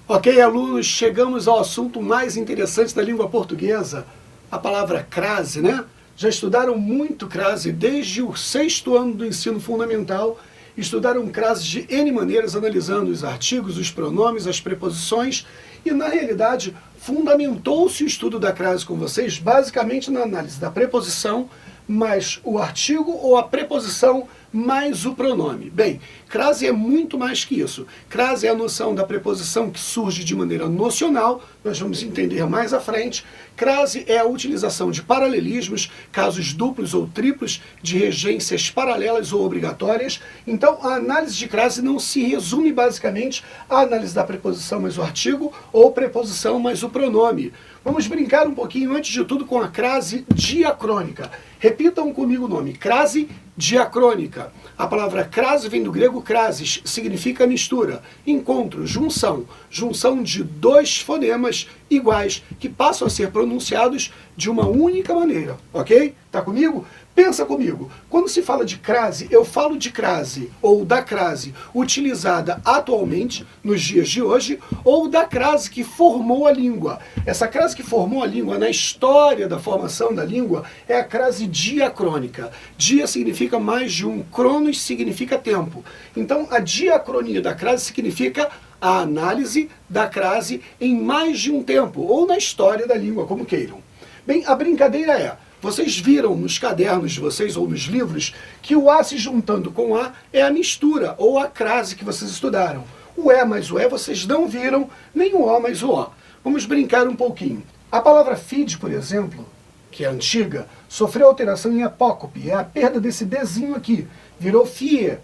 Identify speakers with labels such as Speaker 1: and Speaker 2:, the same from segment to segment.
Speaker 1: Ok, alunos, chegamos ao assunto mais interessante da língua portuguesa, a palavra crase, né? Já estudaram muito crase desde o 6º ano do ensino fundamental, estudaram crase de N maneiras, analisando os artigos, os pronomes, as preposições, e na realidade fundamentou-se o estudo da crase com vocês basicamente na análise da preposição, mais o artigo ou a preposição mais o pronome. Bem, crase é muito mais que isso. Crase é a noção da preposição que surge de maneira nocional, nós vamos entender mais à frente. Crase é a utilização de paralelismos, casos duplos ou triplos, de regências paralelas ou obrigatórias. Então, a análise de crase não se resume basicamente à análise da preposição mais o artigo ou preposição mais o pronome. Vamos brincar um pouquinho, antes de tudo, com a crase diacrônica. Repitam comigo o nome, crase diacrônica. A palavra crase vem do grego crasis, significa mistura, encontro, junção. Junção de dois fonemas iguais, que passam a ser pronunciados de uma única maneira, ok? Tá comigo? Pensa comigo, quando se fala de crase, eu falo de crase, ou da crase, utilizada atualmente, nos dias de hoje, ou da crase que formou a língua. Essa crase que formou a língua na história da formação da língua é a crase diacrônica. Dia significa mais de um, cronos significa tempo. Então, a diacronia da crase significa a análise da crase em mais de um tempo, ou na história da língua, como queiram. Bem, a brincadeira é, vocês viram nos cadernos de vocês ou nos livros que o A se juntando com A é a mistura ou a crase que vocês estudaram. O E mais o E vocês não viram, nem o O mais o O. Vamos brincar um pouquinho. A palavra feed, por exemplo, que é antiga, sofreu alteração em apócope, é a perda desse Dzinho aqui, virou fie,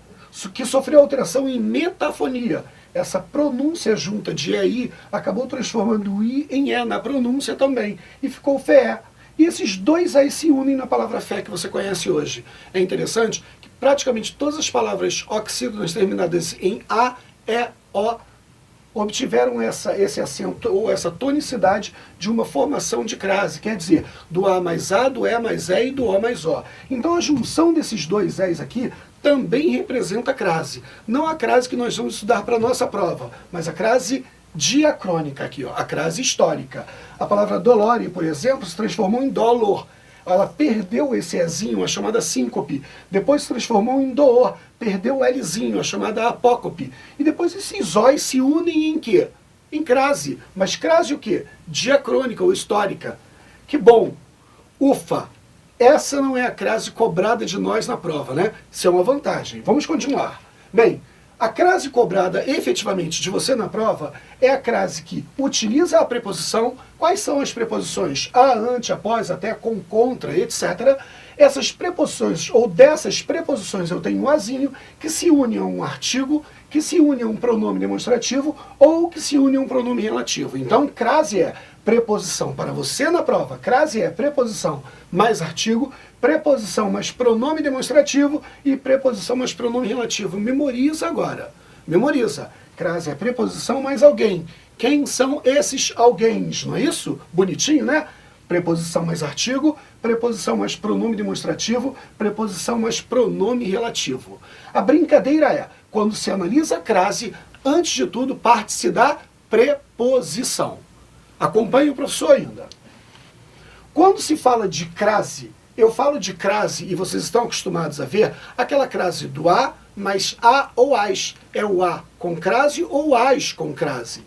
Speaker 1: que sofreu alteração em metafonia. Essa pronúncia junta de E e I acabou transformando o I em E na pronúncia também, e ficou fé. E esses dois aí se unem na palavra fé que você conhece hoje. É interessante que praticamente todas as palavras oxítonas terminadas em A, E, O obtiveram esse acento ou essa tonicidade de uma formação de crase, quer dizer, do A mais A, do E mais E e do O mais O. Então a junção desses dois E's aqui também representa a crase. Não a crase que nós vamos estudar para a nossa prova, mas a crase diacrônica aqui, ó, a crase histórica. A palavra dolore, por exemplo, se transformou em dolor. Ela perdeu esse Ezinho, a chamada síncope. Depois se transformou em door, perdeu o Lzinho, a chamada apócope. E depois esses O's se unem em quê? Em crase. Mas crase o quê? Diacrônica ou histórica. Que bom! Ufa! Essa não é a crase cobrada de nós na prova, né? Isso é uma vantagem. Vamos continuar. Bem, a crase cobrada efetivamente de você na prova é a crase que utiliza a preposição. Quais são as preposições? A, ante, após, até, com, contra, etc. Essas preposições, ou dessas preposições eu tenho um azinho, que se une a um artigo, que se une a um pronome demonstrativo, ou que se une a um pronome relativo. Então, crase é preposição para você na prova. Crase é preposição mais artigo, preposição mais pronome demonstrativo e preposição mais pronome relativo. Memoriza agora. Memoriza. Crase é preposição mais alguém. Quem são esses alguéns? Não é isso? Bonitinho, né? Preposição mais artigo, preposição mais pronome demonstrativo, preposição mais pronome relativo. A brincadeira é, quando se analisa a crase, antes de tudo parte-se da preposição. Acompanhe o professor ainda. Quando se fala de crase, eu falo de crase, e vocês estão acostumados a ver, aquela crase do A, mais A ou AS. É o A com crase ou AS com crase.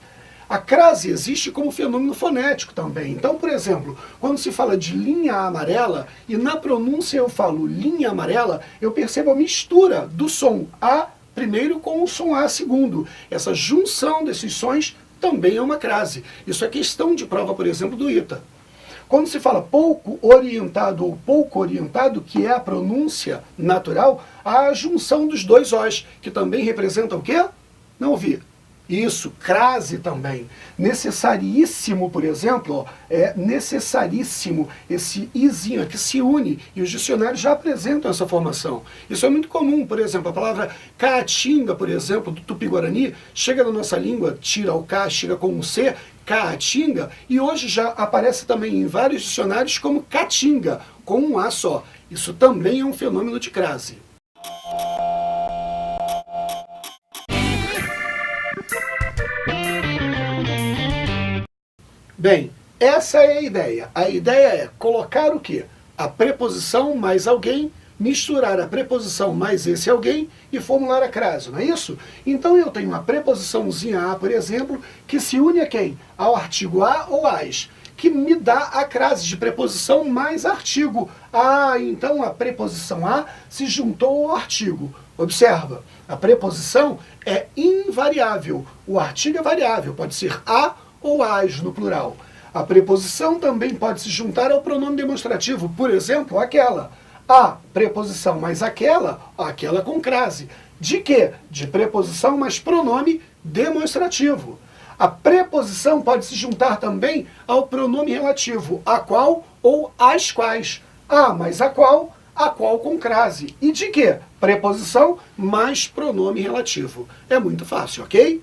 Speaker 1: A crase existe como fenômeno fonético também. Então, por exemplo, quando se fala de linha amarela, e na pronúncia eu falo linha amarela, eu percebo a mistura do som A primeiro com o som A segundo. Essa junção desses sons também é uma crase. Isso é questão de prova, por exemplo, do ITA. Quando se fala pouco orientado ou pouco orientado, que é a pronúncia natural, há a junção dos dois Os, que também representam o quê? Não ouvi. Isso, crase também. Necessaríssimo, por exemplo, ó, é necessaríssimo, esse izinho que se une, e os dicionários já apresentam essa formação. Isso é muito comum, por exemplo, a palavra caatinga, por exemplo, do Tupi-Guarani, chega na nossa língua, tira o K, chega com um C, caatinga, e hoje já aparece também em vários dicionários como caatinga, com um A só. Isso também é um fenômeno de crase. Bem, essa é a ideia. A ideia é colocar o quê? A preposição mais alguém, misturar a preposição mais esse alguém e formular a crase, não é isso? Então eu tenho uma preposiçãozinha a, por exemplo, que se une a quem? Ao artigo a ou as, que me dá a crase de preposição mais artigo. Ah, então a preposição a se juntou ao artigo. Observa, a preposição é invariável. O artigo é variável, pode ser a ou as no plural. A preposição também pode se juntar ao pronome demonstrativo, por exemplo, aquela. A preposição mais aquela com crase. De quê? De preposição mais pronome demonstrativo. A preposição pode se juntar também ao pronome relativo, a qual ou as quais. A mais a qual com crase. E de quê? Preposição mais pronome relativo. É muito fácil, ok?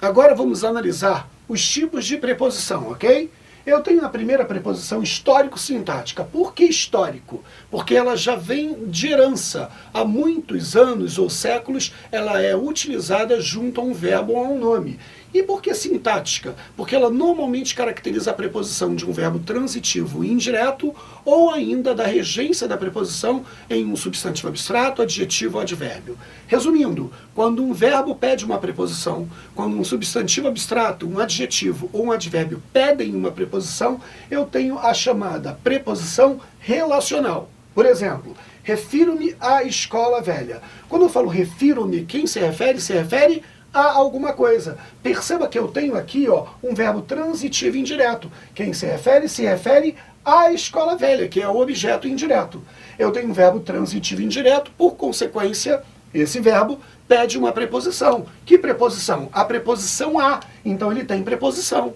Speaker 1: Agora vamos analisar os tipos de preposição, ok? Eu tenho a primeira preposição histórico-sintática. Por que histórico? Porque ela já vem de herança. Há muitos anos ou séculos ela é utilizada junto a um verbo ou a um nome. E por que sintática? Porque ela normalmente caracteriza a preposição de um verbo transitivo indireto ou ainda da regência da preposição em um substantivo abstrato, adjetivo ou advérbio. Resumindo, quando um verbo pede uma preposição, quando um substantivo abstrato, um adjetivo ou um advérbio pedem uma preposição, eu tenho a chamada preposição relacional. Por exemplo, refiro-me à escola velha. Quando eu falo refiro-me, quem se refere a alguma coisa. Perceba que eu tenho aqui um verbo transitivo indireto. Quem se refere à escola velha, que é o objeto indireto. Eu tenho um verbo transitivo indireto, por consequência, esse verbo pede uma preposição. Que preposição? A preposição a. Então ele tem preposição.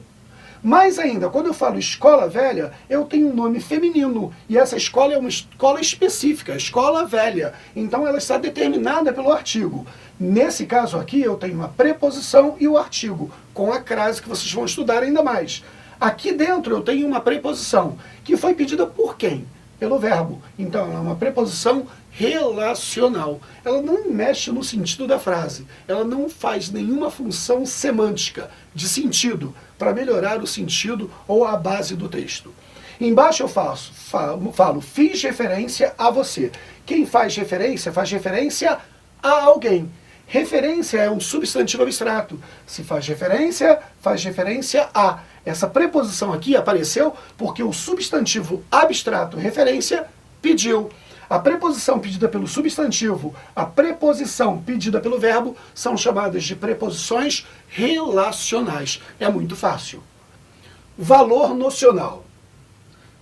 Speaker 1: Mais ainda, quando eu falo escola velha, eu tenho um nome feminino. E essa escola é uma escola específica, escola velha. Então ela está determinada pelo artigo. Nesse caso aqui, eu tenho uma preposição e o artigo, com a crase que vocês vão estudar ainda mais. Aqui dentro eu tenho uma preposição, que foi pedida por quem? Pelo verbo. Então ela é uma preposição relacional. Ela não mexe no sentido da frase. Ela não faz nenhuma função semântica, de sentido, para melhorar o sentido ou a base do texto. Embaixo eu falo, fiz referência a você. Quem faz referência a alguém. Referência é um substantivo abstrato. Se faz referência a. Essa preposição aqui apareceu porque o substantivo abstrato referência pediu. A preposição pedida pelo substantivo, a preposição pedida pelo verbo, são chamadas de preposições relacionais. É muito fácil. Valor nocional.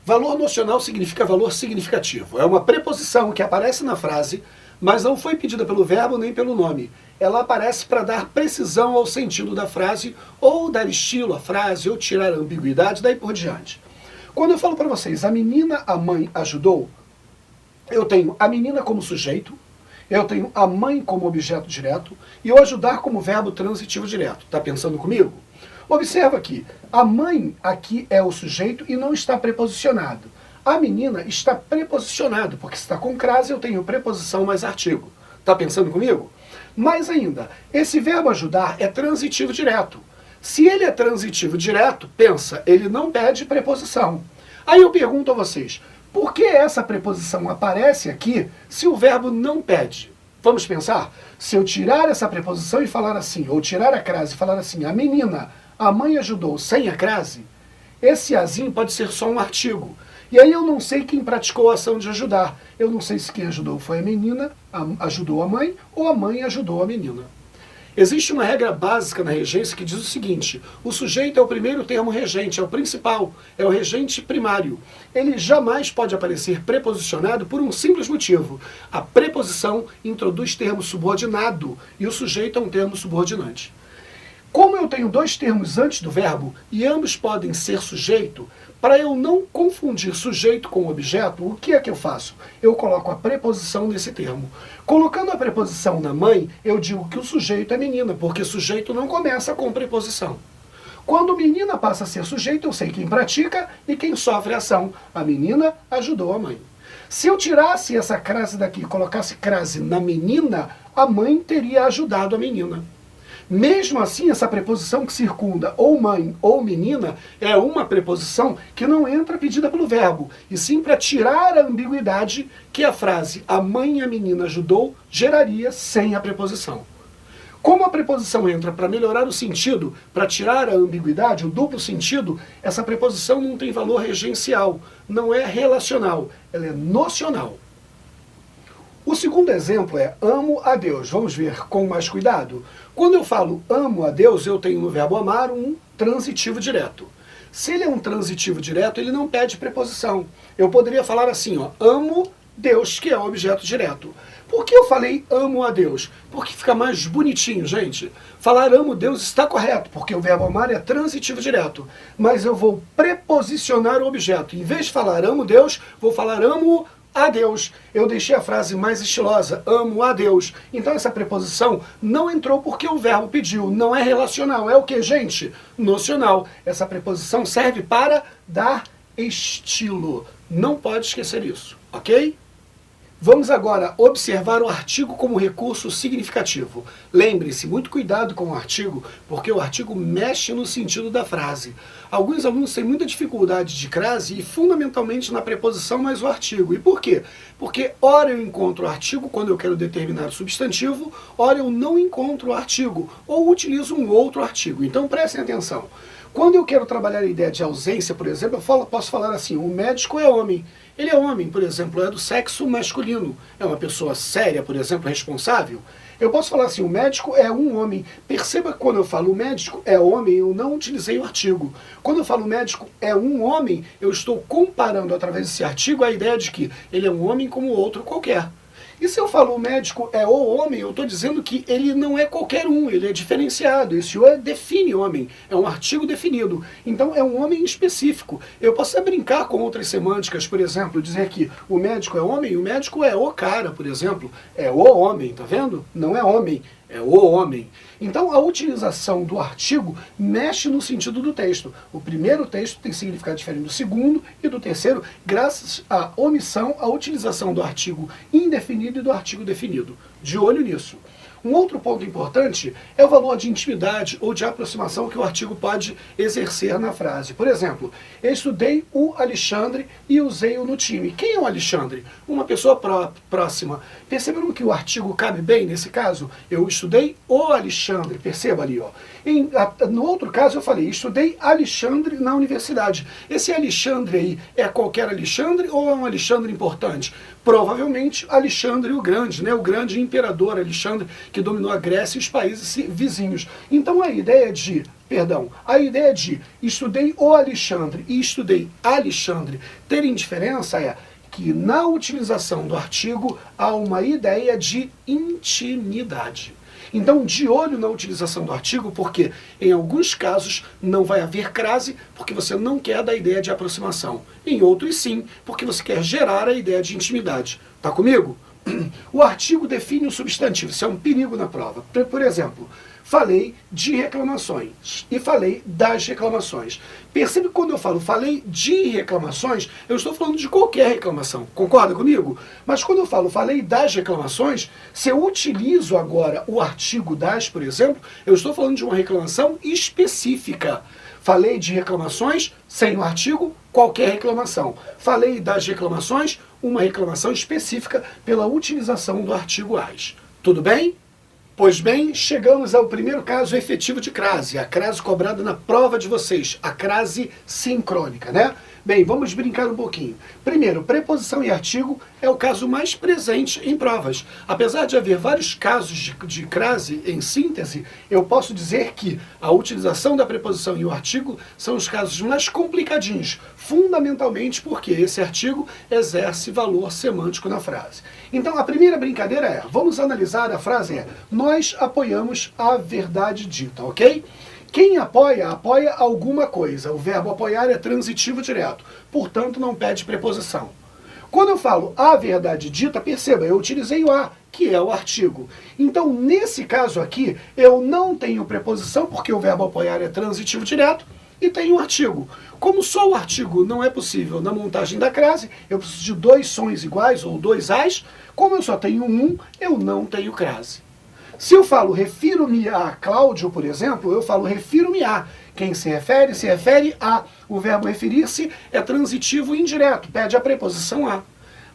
Speaker 1: Valor nocional significa valor significativo. É uma preposição que aparece na frase, mas não foi pedida pelo verbo nem pelo nome. Ela aparece para dar precisão ao sentido da frase, ou dar estilo à frase, ou tirar a ambiguidade, daí por diante. Quando eu falo para vocês, a menina, a mãe ajudou, eu tenho a menina como sujeito, eu tenho a mãe como objeto direto, e o ajudar como verbo transitivo direto. Está pensando comigo? Observa aqui, a mãe aqui é o sujeito e não está preposicionado. A menina está preposicionado, porque se está com crase eu tenho preposição mais artigo. Está pensando comigo? Mais ainda, esse verbo ajudar é transitivo direto. Se ele é transitivo direto, pensa, ele não pede preposição. Aí eu pergunto a vocês, por que essa preposição aparece aqui se o verbo não pede? Vamos pensar? Se eu tirar essa preposição e falar assim, ou tirar a crase e falar assim, a menina, a mãe ajudou sem a crase, esse azinho pode ser só um artigo. E aí eu não sei quem praticou a ação de ajudar. Eu não sei se quem ajudou foi a menina, ajudou a mãe, ou a mãe ajudou a menina. Existe uma regra básica na regência que diz o seguinte: o sujeito é o primeiro termo regente, é o principal, é o regente primário. Ele jamais pode aparecer preposicionado por um simples motivo. A preposição introduz termo subordinado e o sujeito é um termo subordinante. Como eu tenho dois termos antes do verbo e ambos podem ser sujeito, para eu não confundir sujeito com objeto, o que é que eu faço? Eu coloco a preposição nesse termo. Colocando a preposição na mãe, eu digo que o sujeito é menina, porque sujeito não começa com preposição. Quando menina passa a ser sujeito, eu sei quem pratica e quem sofre a ação. A menina ajudou a mãe. Se eu tirasse essa crase daqui e colocasse crase na menina, a mãe teria ajudado a menina. Mesmo assim, essa preposição que circunda ou mãe ou menina é uma preposição que não entra pedida pelo verbo, e sim para tirar a ambiguidade que a frase a mãe e a menina ajudou geraria sem a preposição. Como a preposição entra para melhorar o sentido, para tirar a ambiguidade, o duplo sentido, essa preposição não tem valor regencial, não é relacional, ela é nocional. O segundo exemplo é amo a Deus. Vamos ver com mais cuidado. Quando eu falo amo a Deus, eu tenho no verbo amar um transitivo direto. Se ele é um transitivo direto, ele não pede preposição. Eu poderia falar assim, ó, amo Deus, que é o objeto direto. Por que eu falei amo a Deus? Porque fica mais bonitinho, gente. Falar amo Deus está correto, porque o verbo amar é transitivo direto. Mas eu vou preposicionar o objeto. Em vez de falar amo Deus, vou falar amo a Deus. Eu deixei a frase mais estilosa, amo a Deus. Então essa preposição não entrou porque o verbo pediu, não é relacional. É o que, gente? Nocional. Essa preposição serve para dar estilo. Não pode esquecer isso, ok? Vamos agora observar o artigo como recurso significativo. Lembre-se, muito cuidado com o artigo, porque o artigo mexe no sentido da frase. Alguns alunos têm muita dificuldade de crase e fundamentalmente na preposição mais o artigo. E por quê? Porque ora eu encontro o artigo quando eu quero determinar o substantivo, ora eu não encontro o artigo, ou utilizo um outro artigo. Então prestem atenção. Quando eu quero trabalhar a ideia de ausência, por exemplo, eu posso falar assim, o médico é homem. Ele é homem, por exemplo, é do sexo masculino. É uma pessoa séria, por exemplo, responsável. Eu posso falar assim, o médico é um homem. Perceba que quando eu falo o médico é homem, eu não utilizei o artigo. Quando eu falo o médico é um homem, eu estou comparando através desse artigo a ideia de que ele é um homem como outro qualquer. E se eu falo o médico é o homem, eu estou dizendo que ele não é qualquer um, ele é diferenciado. Esse o define homem, é um artigo definido. Então é um homem específico. Eu posso até brincar com outras semânticas, por exemplo, dizer que o médico é homem, o médico é o cara, por exemplo. É o homem, tá vendo? Não é homem, é o homem. Então a utilização do artigo mexe no sentido do texto. O primeiro texto tem significado diferente do segundo e do terceiro, graças à omissão, à utilização do artigo indefinido e do artigo definido. De olho nisso. Um outro ponto importante é o valor de intimidade ou de aproximação que o artigo pode exercer na frase. Por exemplo, eu estudei o Alexandre e usei-o no time. Quem é o Alexandre? Uma pessoa próxima. Perceberam que o artigo cabe bem nesse caso? Eu estudei o Alexandre, perceba ali, ó. No outro caso eu falei, estudei Alexandre na universidade. Esse Alexandre aí é qualquer Alexandre ou é um Alexandre importante? Provavelmente Alexandre o Grande, né? O grande imperador Alexandre que dominou a Grécia e os países vizinhos. Então a ideia de estudei o Alexandre e estudei Alexandre terem diferença é que na utilização do artigo há uma ideia de intimidade. Então, de olho na utilização do artigo, porque em alguns casos não vai haver crase, porque você não quer dar ideia de aproximação. Em outros, sim, porque você quer gerar a ideia de intimidade. Tá comigo? O artigo define o substantivo, isso é um perigo na prova. Por exemplo, falei de reclamações e falei das reclamações. Percebe que quando eu falo falei de reclamações, eu estou falando de qualquer reclamação. Concorda comigo? Mas quando eu falo falei das reclamações, se eu utilizo agora o artigo das, por exemplo, eu estou falando de uma reclamação específica. Falei de reclamações, sem o artigo, qualquer reclamação. Falei das reclamações, uma reclamação específica pela utilização do artigo as. Tudo bem? Pois bem, chegamos ao primeiro caso efetivo de crase, a crase cobrada na prova de vocês, a crase sincrônica, né? Bem, vamos brincar um pouquinho. Primeiro, preposição e artigo é o caso mais presente em provas. Apesar de haver vários casos de crase em síntese, eu posso dizer que a utilização da preposição e o artigo são os casos mais complicadinhos, fundamentalmente porque esse artigo exerce valor semântico na frase. Então, a primeira brincadeira é, vamos analisar a frase nós apoiamos a verdade dita, ok? Quem apoia, apoia alguma coisa. O verbo apoiar é transitivo direto, portanto não pede preposição. Quando eu falo a verdade dita, perceba, eu utilizei o a, que é o artigo. Então, nesse caso aqui, eu não tenho preposição, porque o verbo apoiar é transitivo direto, e tenho o artigo. Como só o artigo não é possível na montagem da crase, eu preciso de dois sons iguais, ou dois as, como eu só tenho um, eu não tenho crase. Se eu falo refiro-me a Cláudio, por exemplo, eu falo refiro-me a. Quem se refere a. O verbo referir-se é transitivo indireto, pede a preposição a.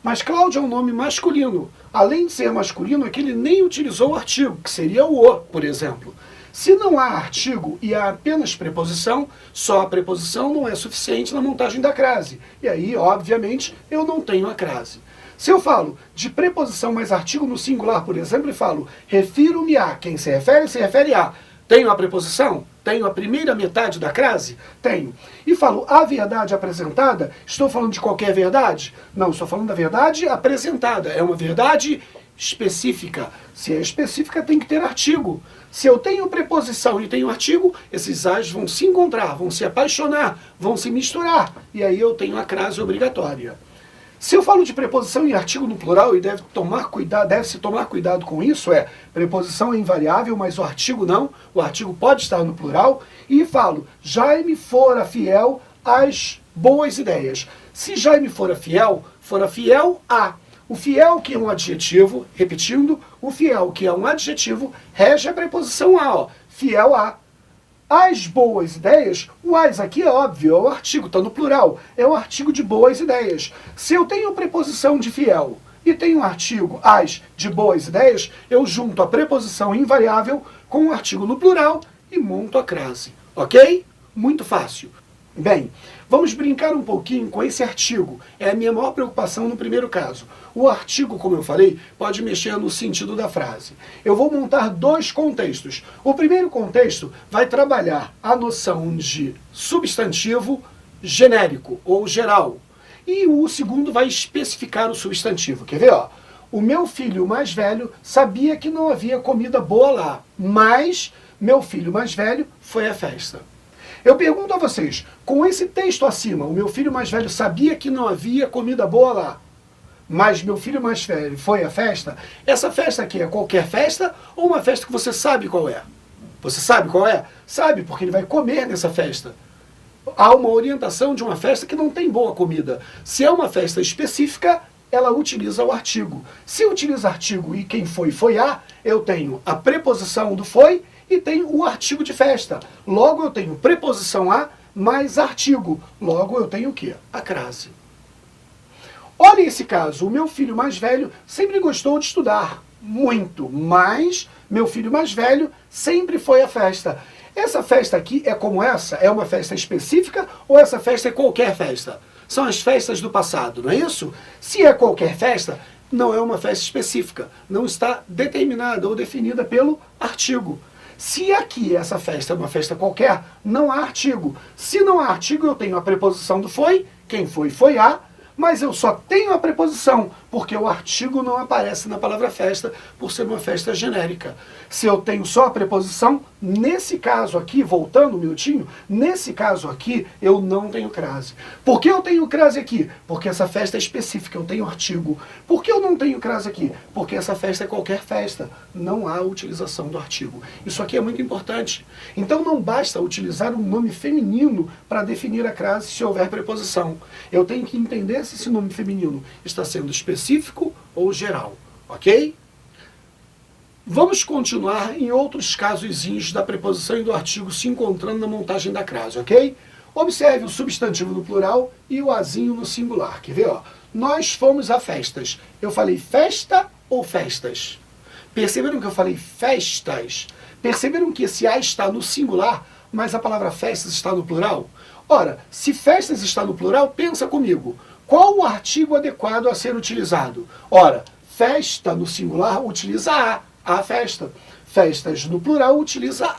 Speaker 1: Mas Cláudio é um nome masculino. Além de ser masculino, é que ele nem utilizou o artigo, que seria o, por exemplo. Se não há artigo e há apenas preposição, só a preposição não é suficiente na montagem da crase. E aí, obviamente, eu não tenho a crase. Se eu falo de preposição mais artigo no singular, por exemplo, e falo refiro-me a, quem se refere a. Tenho a preposição? Tenho a primeira metade da crase? Tenho. E falo a verdade apresentada? Estou falando de qualquer verdade? Não, estou falando da verdade apresentada. É uma verdade específica. Se é específica, tem que ter artigo. Se eu tenho preposição e tenho artigo, esses as vão se encontrar, vão se apaixonar, vão se misturar. E aí eu tenho a crase obrigatória. Se eu falo de preposição e artigo no plural, e deve-se tomar cuidado com isso, preposição é invariável, mas o artigo não, o artigo pode estar no plural, e falo, Jaime fora fiel às boas ideias. Se Jaime fora fiel a. O fiel, que é um adjetivo, repetindo, o fiel, que é um adjetivo, rege a preposição a, fiel a. As boas ideias, o as aqui é óbvio, é o artigo, está no plural, é o artigo de boas ideias. Se eu tenho preposição de fiel e tenho artigo as de boas ideias, eu junto a preposição invariável com o artigo no plural e monto a crase, ok? Muito fácil. Bem, vamos brincar um pouquinho com esse artigo. É a minha maior preocupação no primeiro caso. O artigo, como eu falei, pode mexer no sentido da frase. Eu vou montar dois contextos. O primeiro contexto vai trabalhar a noção de substantivo genérico ou geral. E o segundo vai especificar o substantivo. Quer ver? Ó? O meu filho mais velho sabia que não havia comida boa lá, mas meu filho mais velho foi à festa. Eu pergunto a vocês, com esse texto acima, o meu filho mais velho sabia que não havia comida boa lá, mas meu filho mais velho foi à festa, essa festa aqui é qualquer festa ou uma festa que você sabe qual é? Você sabe qual é? Sabe, porque ele vai comer nessa festa. Há uma orientação de uma festa que não tem boa comida. Se é uma festa específica, ela utiliza o artigo. Se utiliza artigo e quem foi a, eu tenho a preposição do foi e tenho o artigo de festa. Logo eu tenho preposição a mais artigo. Logo eu tenho o quê? A crase. Olha esse caso. O meu filho mais velho sempre gostou de estudar. Muito. Mas meu filho mais velho sempre foi à festa. Essa festa aqui é como essa? É uma festa específica ou essa festa é qualquer festa? São as festas do passado, não é isso? Se é qualquer festa, não é uma festa específica. Não está determinada ou definida pelo artigo. Se aqui essa festa é uma festa qualquer, não há artigo. Se não há artigo, eu tenho a preposição do foi, quem foi a, mas eu só tenho a preposição, porque o artigo não aparece na palavra festa, por ser uma festa genérica. Se eu tenho só a preposição, nesse caso aqui, voltando um minutinho, nesse caso aqui, eu não tenho crase. Por que eu tenho crase aqui? Porque essa festa é específica, eu tenho artigo. Por que eu não tenho crase aqui? Porque essa festa é qualquer festa, não há utilização do artigo. Isso aqui é muito importante. Então não basta utilizar um nome feminino para definir a crase se houver preposição. Eu tenho que entender se esse nome feminino está sendo específico ou geral, ok? Vamos continuar em outros casozinhos da preposição e do artigo se encontrando na montagem da crase, ok? Observe o substantivo no plural e o azinho no singular. Quer ver? Ó? Nós fomos a festas. Eu falei festa ou festas? Perceberam que eu falei festas? Perceberam que esse a está no singular, mas a palavra festas está no plural? Ora, se festas está no plural, pensa comigo. Qual o artigo adequado a ser utilizado? Ora, festa no singular utiliza a festa. Festas no plural utiliza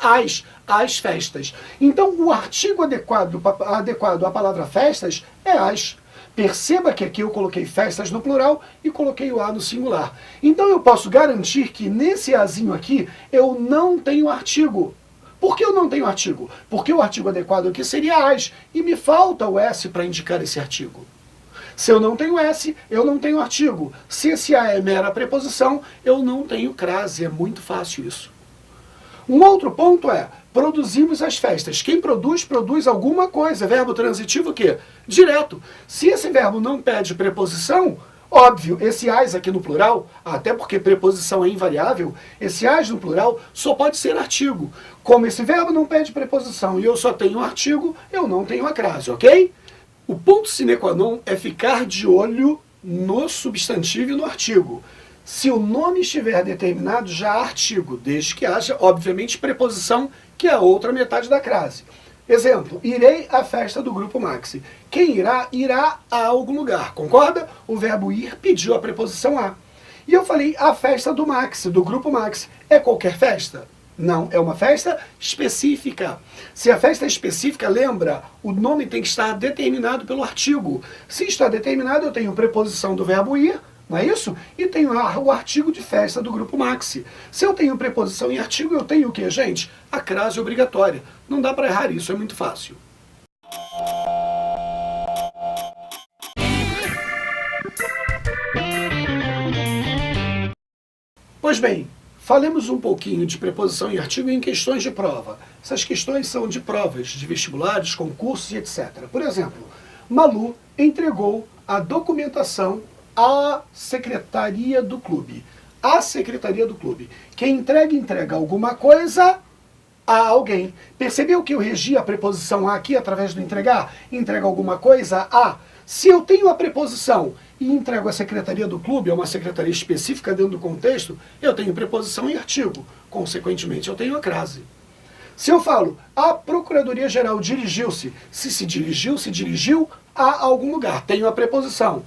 Speaker 1: as festas. Então, o artigo adequado à palavra festas é as. Perceba que aqui eu coloquei festas no plural e coloquei o a no singular. Então eu posso garantir que nesse azinho aqui eu não tenho artigo. Por que eu não tenho artigo? Porque o artigo adequado aqui seria as e me falta o s para indicar esse artigo. Se eu não tenho S, eu não tenho artigo. Se esse a é mera preposição, eu não tenho crase. É muito fácil isso. Um outro ponto é, produzimos as festas. Quem produz, produz alguma coisa. Verbo transitivo o quê? Direto. Se esse verbo não pede preposição, óbvio, esse as aqui no plural, até porque preposição é invariável, esse as no plural só pode ser artigo. Como esse verbo não pede preposição e eu só tenho artigo, eu não tenho a crase, ok? O ponto sine qua non é ficar de olho no substantivo e no artigo. Se o nome estiver determinado, já há artigo, desde que haja, obviamente, preposição, que é a outra metade da crase. Exemplo, irei à festa do Grupo Maxi. Quem irá, irá a algum lugar, concorda? O verbo ir pediu a preposição a. E eu falei a festa do Maxi, do Grupo Maxi. É qualquer festa? Não, é uma festa específica. Se a festa é específica, lembra, o nome tem que estar determinado pelo artigo. Se está determinado, eu tenho preposição do verbo ir, não é isso? E tenho o artigo de festa do Grupo Maxi. Se eu tenho preposição em artigo, eu tenho o quê, gente? A crase obrigatória. Não dá para errar isso, é muito fácil. Pois bem, falemos um pouquinho de preposição e artigo em questões de prova. Essas questões são de provas, de vestibulares, concursos e etc. Por exemplo, Malu entregou a documentação à secretaria do clube. A secretaria do clube. Quem entrega alguma coisa a alguém. Percebeu que eu regi a preposição a aqui através do entregar? Entrega alguma coisa a. Se eu tenho a preposição e entrego a secretaria do clube, é uma secretaria específica dentro do contexto, eu tenho preposição e artigo. Consequentemente, eu tenho a crase. Se eu falo, a Procuradoria-Geral dirigiu-se, se dirigiu a algum lugar, tenho a preposição.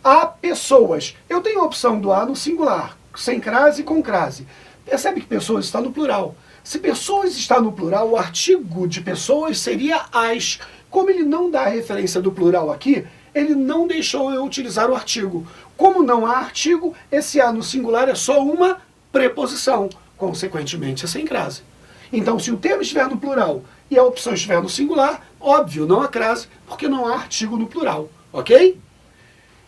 Speaker 1: A pessoas, eu tenho a opção do a no singular, sem crase e com crase. Percebe que pessoas está no plural. Se pessoas está no plural, o artigo de pessoas seria as. Como ele não dá a referência do plural aqui, ele não deixou eu utilizar o artigo. Como não há artigo, esse a no singular é só uma preposição. Consequentemente, é sem crase. Então, se o termo estiver no plural e a opção estiver no singular, óbvio, não há crase, porque não há artigo no plural, ok?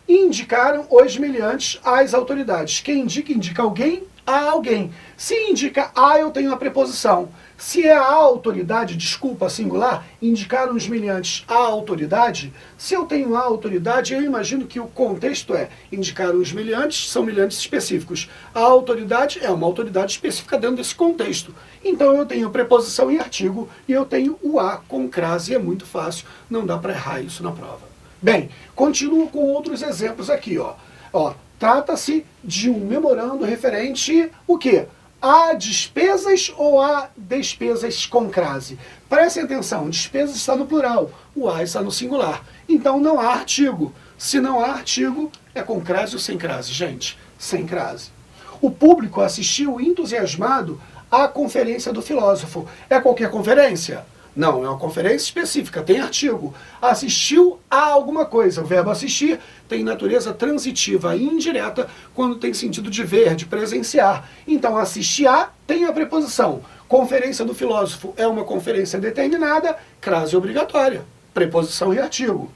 Speaker 1: Indicaram os meliantes às autoridades. Quem indica, indica alguém a alguém. Se indica a, eu tenho a preposição. Se é a autoridade, desculpa, singular, indicaram os meliantes à autoridade, se eu tenho a autoridade, eu imagino que o contexto é indicaram os meliantes, são meliantes específicos. A autoridade é uma autoridade específica dentro desse contexto. Então eu tenho preposição e artigo e eu tenho o a com crase, é muito fácil, não dá para errar isso na prova. Bem, continuo com outros exemplos aqui, ó. Trata-se de um memorando referente o quê? A despesas ou a despesas com crase? Prestem atenção, despesas está no plural, o a está no singular. Então não há artigo. Se não há artigo, é com crase ou sem crase, gente? Sem crase. O público assistiu entusiasmado à conferência do filósofo. É qualquer conferência? Não, é uma conferência específica, tem artigo. Assistiu a alguma coisa. O verbo assistir tem natureza transitiva e indireta quando tem sentido de ver, de presenciar. Então, assistir a tem a preposição. Conferência do filósofo é uma conferência determinada, crase obrigatória, preposição e artigo.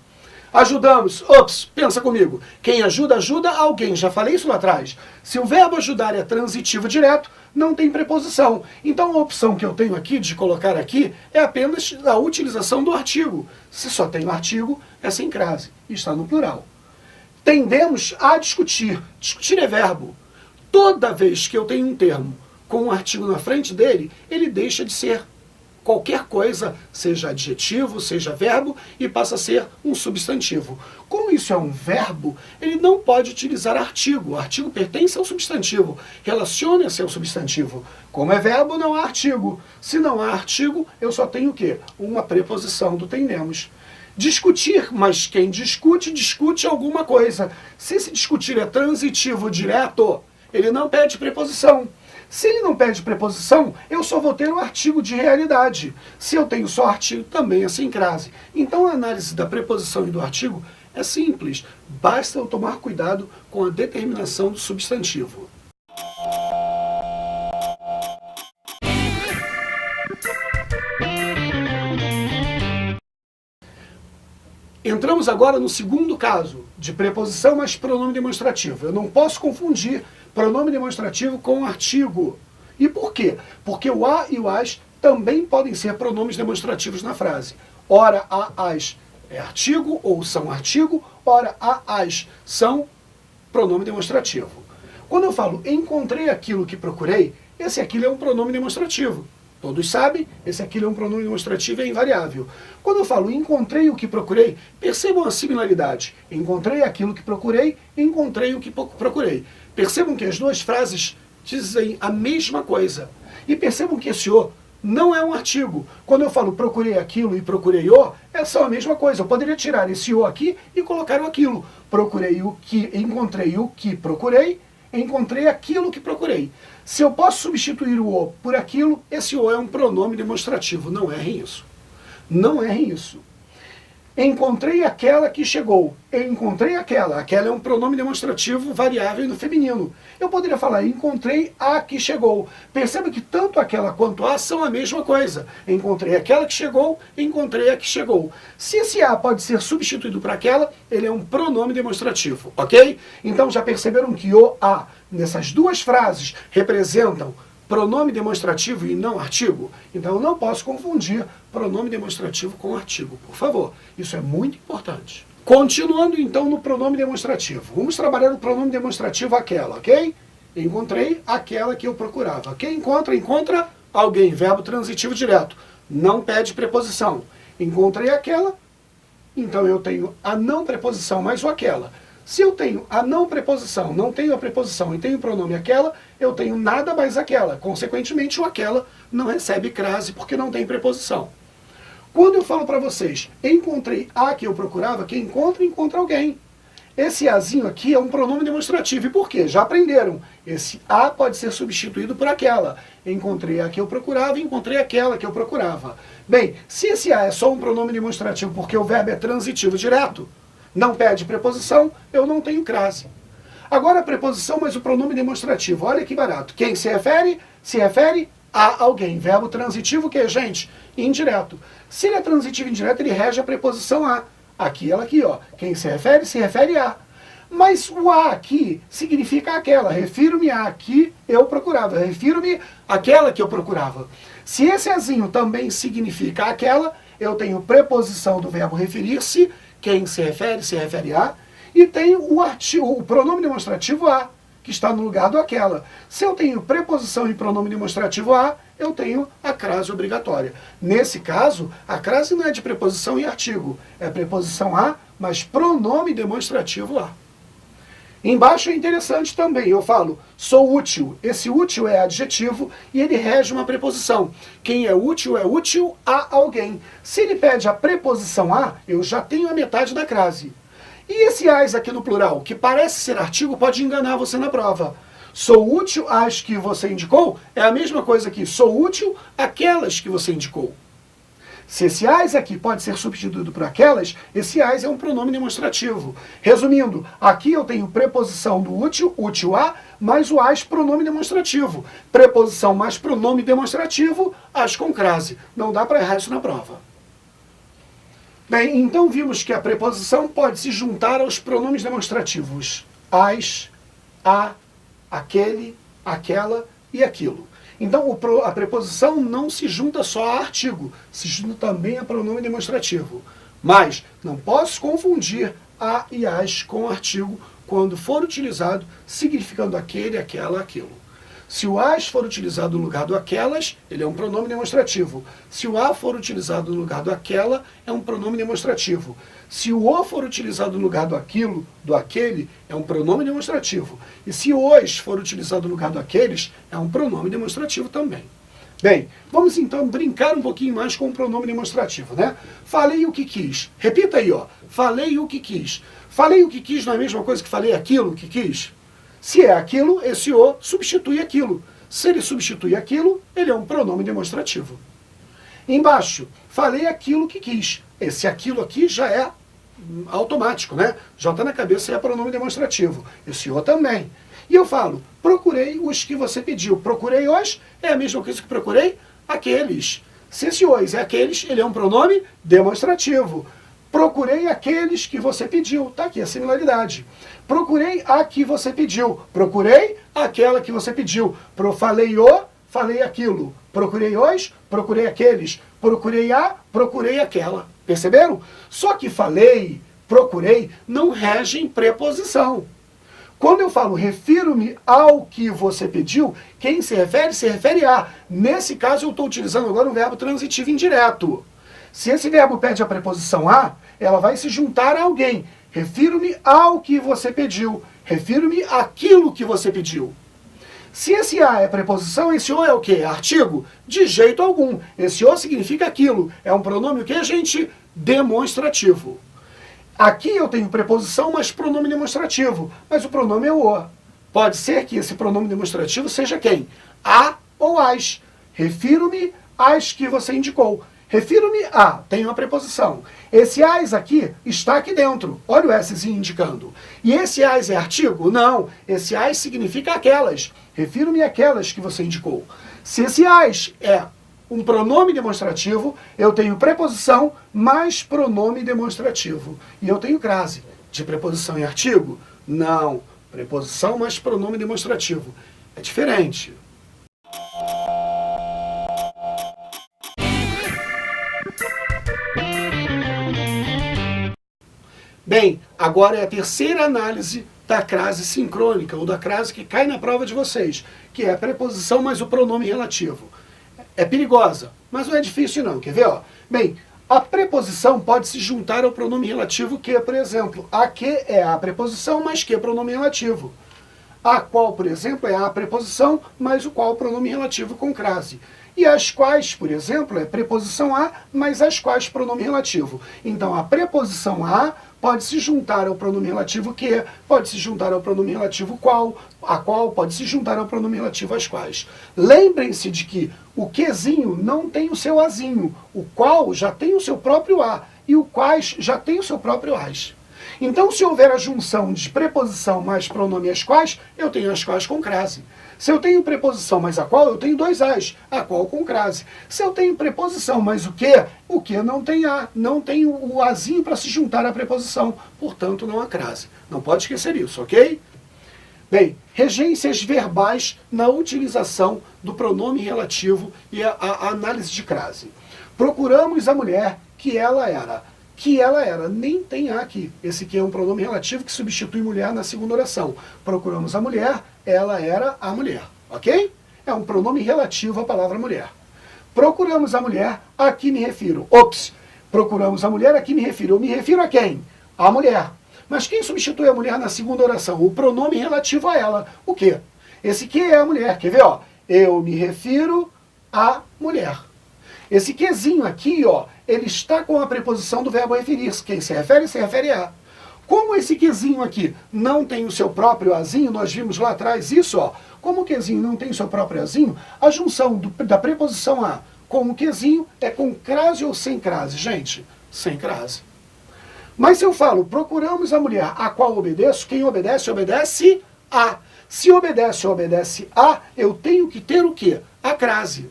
Speaker 1: Ajudamos. Ops, pensa comigo. Quem ajuda, ajuda alguém. Já falei isso lá atrás. Se o verbo ajudar é transitivo direto, não tem preposição. Então a opção que eu tenho aqui, de colocar aqui, é apenas a utilização do artigo. Se só tem o artigo, é sem crase. E está no plural. Tendemos a discutir. Discutir é verbo. Toda vez que eu tenho um termo com um artigo na frente dele, ele deixa de ser qualquer coisa, seja adjetivo, seja verbo, e passa a ser um substantivo. Como isso é um verbo, ele não pode utilizar artigo. O artigo pertence ao substantivo, relaciona-se ao substantivo. Como é verbo, não há artigo. Se não há artigo, eu só tenho o quê? Uma preposição do tendemos. Discutir, mas quem discute, discute alguma coisa. Se esse discutir é transitivo direto, ele não pede preposição. Se ele não pede preposição, eu só vou ter o artigo de realidade. Se eu tenho só artigo, também é sem crase. Então a análise da preposição e do artigo é simples. Basta eu tomar cuidado com a determinação do substantivo. Entramos agora no segundo caso, de preposição mais pronome demonstrativo. Eu não posso confundir pronome demonstrativo com artigo. E por quê? Porque o a e o as também podem ser pronomes demonstrativos na frase. Ora, a, as é artigo ou são artigo, ora, a, as são pronome demonstrativo. Quando eu falo encontrei aquilo que procurei, esse aquilo é um pronome demonstrativo. Todos sabem, esse aqui é um pronome demonstrativo e é invariável. Quando eu falo encontrei o que procurei, percebam a similaridade. Encontrei aquilo que procurei, encontrei o que procurei. Percebam que as duas frases dizem a mesma coisa. E percebam que esse o não é um artigo. Quando eu falo procurei aquilo e procurei o, é só a mesma coisa. Eu poderia tirar esse o aqui e colocar o aquilo. Procurei o que, encontrei o que procurei, encontrei aquilo que procurei. Se eu posso substituir o o por aquilo, esse o é um pronome demonstrativo. Não errem isso. Não errem isso. Encontrei aquela que chegou. Encontrei aquela. Aquela é um pronome demonstrativo variável no feminino. Eu poderia falar encontrei a que chegou. Perceba que tanto aquela quanto a são a mesma coisa. Encontrei aquela que chegou, encontrei a que chegou. Se esse a pode ser substituído por aquela, ele é um pronome demonstrativo, ok? Então já perceberam que o a, nessas duas frases, representam pronome demonstrativo e não artigo? Então eu não posso confundir pronome demonstrativo com artigo, por favor. Isso é muito importante. Continuando então no pronome demonstrativo. Vamos trabalhar no pronome demonstrativo aquela, ok? Encontrei aquela que eu procurava. Quem encontra, encontra alguém. Verbo transitivo direto. Não pede preposição. Encontrei aquela, então eu tenho a não preposição mais o aquela. Se eu tenho a não preposição, não tenho a preposição e tenho o pronome aquela, eu tenho nada mais aquela. Consequentemente, o aquela não recebe crase porque não tem preposição. Quando eu falo para vocês, encontrei a que eu procurava, quem encontra, encontra alguém. Esse azinho aqui é um pronome demonstrativo. E por quê? Já aprenderam. Esse a pode ser substituído por aquela. Encontrei a que eu procurava, encontrei aquela que eu procurava. Bem, se esse a é só um pronome demonstrativo porque o verbo é transitivo direto, não pede preposição, eu não tenho crase. Agora a preposição mais o pronome demonstrativo. Olha que barato. Quem se refere a alguém. Verbo transitivo que é, gente? Indireto. Se ele é transitivo indireto, ele rege a preposição a. Aqui, ela aqui, ó. Quem se refere a. Mas o a aqui significa aquela. Refiro-me a que eu procurava. Refiro-me àquela que eu procurava. Se esse azinho também significa aquela, eu tenho preposição do verbo referir-se, quem se refere a, e tenho o pronome demonstrativo a, que está no lugar do aquela. Se eu tenho preposição e pronome demonstrativo a, eu tenho a crase obrigatória. Nesse caso, a crase não é de preposição e artigo, é preposição a, mas pronome demonstrativo a. Embaixo é interessante também, eu falo, sou útil. Esse útil é adjetivo e ele rege uma preposição. Quem é útil a alguém. Se ele pede a preposição a, eu já tenho a metade da crase. E esse as aqui no plural, que parece ser artigo, pode enganar você na prova. Sou útil às que você indicou, é a mesma coisa que sou útil àquelas que você indicou. Se esse as aqui pode ser substituído por aquelas, esse as é um pronome demonstrativo. Resumindo, aqui eu tenho preposição do útil a, mais o as, pronome demonstrativo. Preposição mais pronome demonstrativo, as com crase. Não dá para errar isso na prova. Bem, então vimos que a preposição pode se juntar aos pronomes demonstrativos. As, a, aquele, aquela e aquilo. Então, a preposição não se junta só a artigo, se junta também a pronome demonstrativo. Mas não posso confundir a e as com artigo quando for utilizado significando aquele, aquela, aquilo. Se o as for utilizado no lugar do aquelas, ele é um pronome demonstrativo. Se o a for utilizado no lugar do aquela, é um pronome demonstrativo. Se o o for utilizado no lugar do aquilo, do aquele, é um pronome demonstrativo. E se o os for utilizado no lugar do aqueles, é um pronome demonstrativo também. Bem, vamos então brincar um pouquinho mais com o pronome demonstrativo, né? Falei o que quis. Repita aí, ó. Falei o que quis. Falei o que quis não é a mesma coisa que falei aquilo que quis? Se é aquilo, esse o substitui aquilo. Se ele substitui aquilo, ele é um pronome demonstrativo. Embaixo, falei aquilo que quis. Esse aquilo aqui já é automático, né? Já está na cabeça e é pronome demonstrativo. Esse o também. E eu falo, procurei os que você pediu. Procurei os é a mesma coisa que procurei aqueles. Se esse os é aqueles, ele é um pronome demonstrativo. Procurei aqueles que você pediu. Está aqui a similaridade. Procurei a que você pediu. Procurei aquela que você pediu. Falei o, falei aquilo. Procurei os, procurei aqueles. Procurei a, procurei aquela. Perceberam? Só que falei, procurei, não regem preposição. Quando eu falo refiro-me ao que você pediu, quem se refere a. Nesse caso, eu estou utilizando agora um verbo transitivo indireto. Se esse verbo pede a preposição a, ela vai se juntar a alguém. Refiro-me ao que você pediu. Refiro-me àquilo que você pediu. Se esse a é preposição, esse o é o quê? É artigo? De jeito algum. Esse o significa aquilo. É um pronome o quê, gente? Demonstrativo. Aqui eu tenho preposição, mas pronome demonstrativo. Mas o pronome é o o. Pode ser que esse pronome demonstrativo seja quem? A ou as. Refiro-me às que você indicou. Refiro-me a, tem uma preposição. Esse as aqui está aqui dentro. Olha o Szinho indicando. E esse as é artigo? Não. Esse as significa aquelas. Refiro-me àquelas que você indicou. Se esse as é um pronome demonstrativo, eu tenho preposição mais pronome demonstrativo. E eu tenho crase. De preposição e artigo? Não. Preposição mais pronome demonstrativo. É diferente. Bem, agora é a terceira análise da crase sincrônica, ou da crase que cai na prova de vocês, que é a preposição mais o pronome relativo. É perigosa, mas não é difícil não, quer ver? Ó? Bem, a preposição pode se juntar ao pronome relativo que, por exemplo, a que é a preposição, mais que é pronome relativo. A qual, por exemplo, é a preposição, mais o qual pronome relativo com crase. E as quais, por exemplo, é preposição a, mais as quais pronome relativo. Então, a preposição a pode se juntar ao pronome relativo que, pode se juntar ao pronome relativo qual, a qual pode se juntar ao pronome relativo as quais. Lembrem-se de que o quezinho não tem o seu azinho, o qual já tem o seu próprio a, e o quais já tem o seu próprio as. Então, se houver a junção de preposição mais pronome as quais, eu tenho as quais com crase. Se eu tenho preposição mais a qual, eu tenho dois as, a qual com crase. Se eu tenho preposição mais o que não tem a, não tem o azinho para se juntar à preposição, portanto não há crase. Não pode esquecer isso, ok? Bem, regências verbais na utilização do pronome relativo e a análise de crase. Procuramos a mulher que ela era. Que ela era, nem tem a aqui. Esse que é um pronome relativo que substitui mulher na segunda oração. Procuramos a mulher, ela era a mulher, ok? É um pronome relativo à palavra mulher. Procuramos a mulher, a que me refiro. Ops, procuramos a mulher, a que me refiro. Eu me refiro a quem? A mulher. Mas quem substitui a mulher na segunda oração? O pronome relativo a ela. O quê? Esse que é a mulher, quer ver? Ó? Eu me refiro à mulher. Esse quezinho aqui, ó, ele está com a preposição do verbo referir-se. Quem se refere a. Como esse quezinho aqui não tem o seu próprio azinho, nós vimos lá atrás isso, ó. Como o quezinho não tem o seu próprio azinho, a junção da preposição a com o quezinho é com crase ou sem crase, gente? Sem crase. Mas se eu falo, procuramos a mulher a qual obedeço, quem obedece, obedece a. Se obedece a, eu tenho que ter o quê? A crase.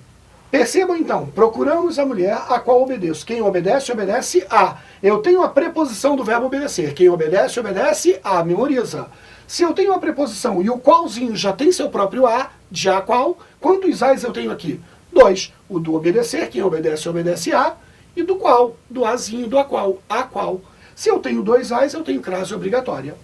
Speaker 1: Percebam então, procuramos a mulher a qual obedeço. Quem obedece, obedece a. Eu tenho a preposição do verbo obedecer. Quem obedece, obedece a. Memoriza. Se eu tenho a preposição e o qualzinho já tem seu próprio a, de a qual, quantos as eu tenho aqui? Dois. O do obedecer, quem obedece, obedece a. E do qual, do azinho, do a qual. Se eu tenho dois as, eu tenho crase obrigatória.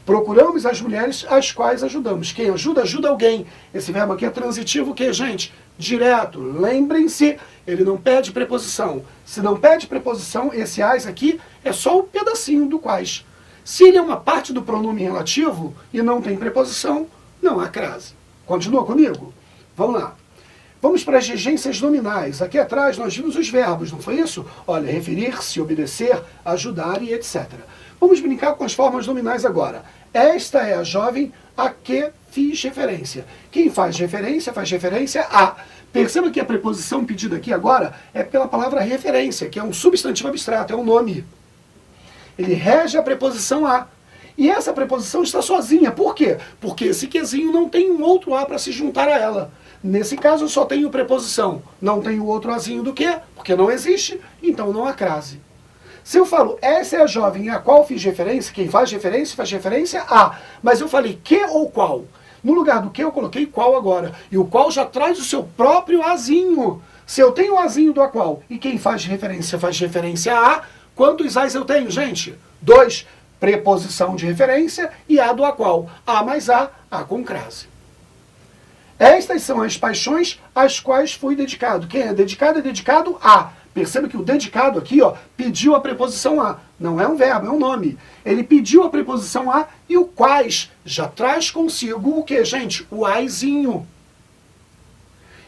Speaker 1: Procuramos as mulheres às quais ajudamos. Quem ajuda, ajuda alguém. Esse verbo aqui é transitivo o quê, gente? Direto. Lembrem-se, ele não pede preposição. Se não pede preposição, esse as aqui é só um pedacinho do quais. Se ele é uma parte do pronome relativo e não tem preposição, não há crase. Continua comigo? Vamos lá. Vamos para as regências nominais. Aqui atrás nós vimos os verbos, não foi isso? Olha, referir-se, obedecer, ajudar e etc. Vamos brincar com as formas nominais agora. Esta é a jovem a que fiz referência. Quem faz referência a. Perceba que a preposição pedida aqui agora é pela palavra referência, que é um substantivo abstrato, é um nome. Ele rege a preposição a. E essa preposição está sozinha. Por quê? Porque esse quezinho não tem um outro a para se juntar a ela. Nesse caso, eu só tenho preposição. Não tenho outro azinho do que? Porque não existe, então não há crase. Se eu falo, essa é a jovem a qual fiz referência, quem faz referência a. Mas eu falei que ou qual. No lugar do que, eu coloquei qual agora. E o qual já traz o seu próprio azinho. Se eu tenho o azinho do a qual e quem faz referência a, quantos as eu tenho, gente? 2. Preposição de referência e a do a qual. A mais a com crase. Estas são as paixões às quais fui dedicado. Quem é dedicado a. Perceba que o dedicado aqui, ó, pediu a preposição a. Não é um verbo, é um nome. Ele pediu a preposição a e o quais já traz consigo o que, gente? O aizinho.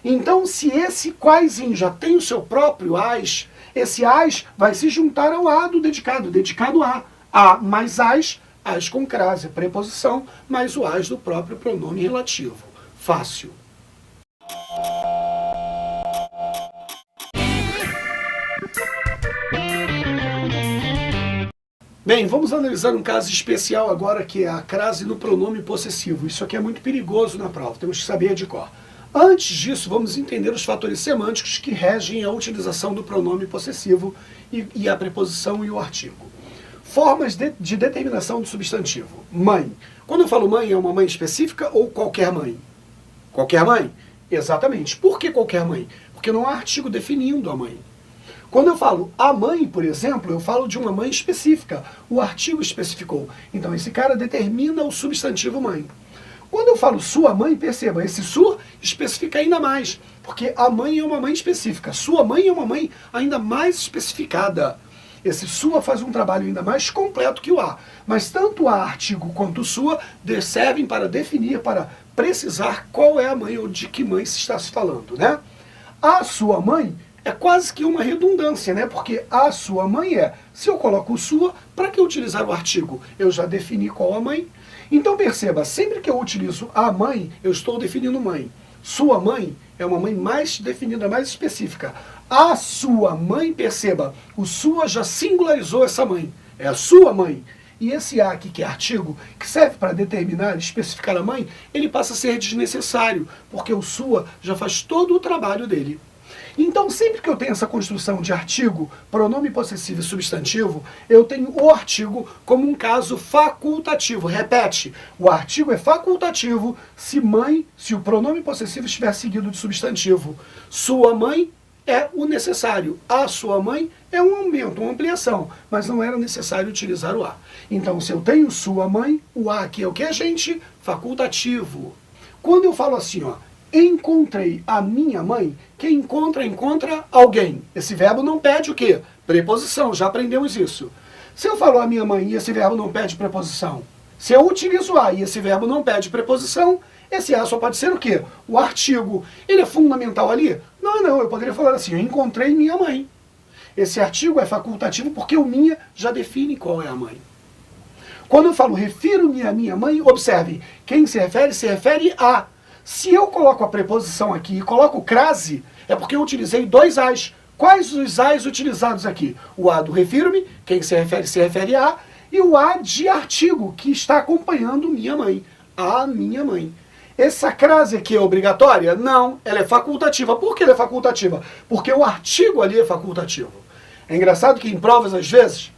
Speaker 1: Então, se esse quaizinho já tem o seu próprio as, esse as vai se juntar ao a do dedicado a. A mais as com crase, preposição, mais o as do próprio pronome relativo. Fácil. Bem, vamos analisar um caso especial agora, que é a crase no pronome possessivo. Isso aqui é muito perigoso na prova, temos que saber de cor. Antes disso, vamos entender os fatores semânticos que regem a utilização do pronome possessivo e a preposição e o artigo. Formas de determinação do substantivo. Mãe. Quando eu falo mãe, é uma mãe específica ou qualquer mãe? Qualquer mãe? Exatamente. Por que qualquer mãe? Porque não há artigo definindo a mãe. Quando eu falo a mãe, por exemplo, eu falo de uma mãe específica. O artigo especificou. Então, esse cara determina o substantivo mãe. Quando eu falo sua mãe, perceba, esse sua especifica ainda mais. Porque a mãe é uma mãe específica. Sua mãe é uma mãe ainda mais especificada. Esse sua faz um trabalho ainda mais completo que o a. Mas tanto a artigo quanto o sua servem para definir, para precisar qual é a mãe ou de que mãe se está se falando, né? A sua mãe é quase que uma redundância, né? Porque a sua mãe é, se eu coloco o sua, para que utilizar o artigo? Eu já defini qual a mãe. Então perceba, sempre que eu utilizo a mãe, eu estou definindo mãe. Sua mãe é uma mãe mais definida, mais específica. A sua mãe, perceba, o sua já singularizou essa mãe. É a sua mãe. E esse a aqui, que é artigo, que serve para determinar, especificar a mãe, ele passa a ser desnecessário, porque o sua já faz todo o trabalho dele. Então, sempre que eu tenho essa construção de artigo, pronome possessivo e substantivo, eu tenho o artigo como um caso facultativo. Repete, o artigo é facultativo se o pronome possessivo estiver seguido de substantivo. Sua mãe é o necessário. A sua mãe é um aumento, uma ampliação, mas não era necessário utilizar o a. Então, se eu tenho sua mãe, o a aqui é o que, gente? Facultativo. Quando eu falo assim, ó, encontrei a minha mãe, quem encontra alguém. Esse verbo não pede o quê? Preposição, já aprendemos isso. Se eu falo a minha mãe e esse verbo não pede preposição, se eu utilizo a e esse verbo não pede preposição, esse a só pode ser o quê? O artigo. Ele é fundamental ali? Não, eu poderia falar assim, eu encontrei minha mãe. Esse artigo é facultativo porque o minha já define qual é a mãe. Quando eu falo refiro-me à minha mãe, observe, quem se refere a. Se eu coloco a preposição aqui e coloco crase, é porque eu utilizei dois as. Quais os as utilizados aqui? O a do refiro-me, quem se refere a, e o a de artigo, que está acompanhando minha mãe. A minha mãe. Essa crase aqui é obrigatória? Não, ela é facultativa. Por que ela é facultativa? Porque o artigo ali é facultativo. É engraçado que em provas, às vezes,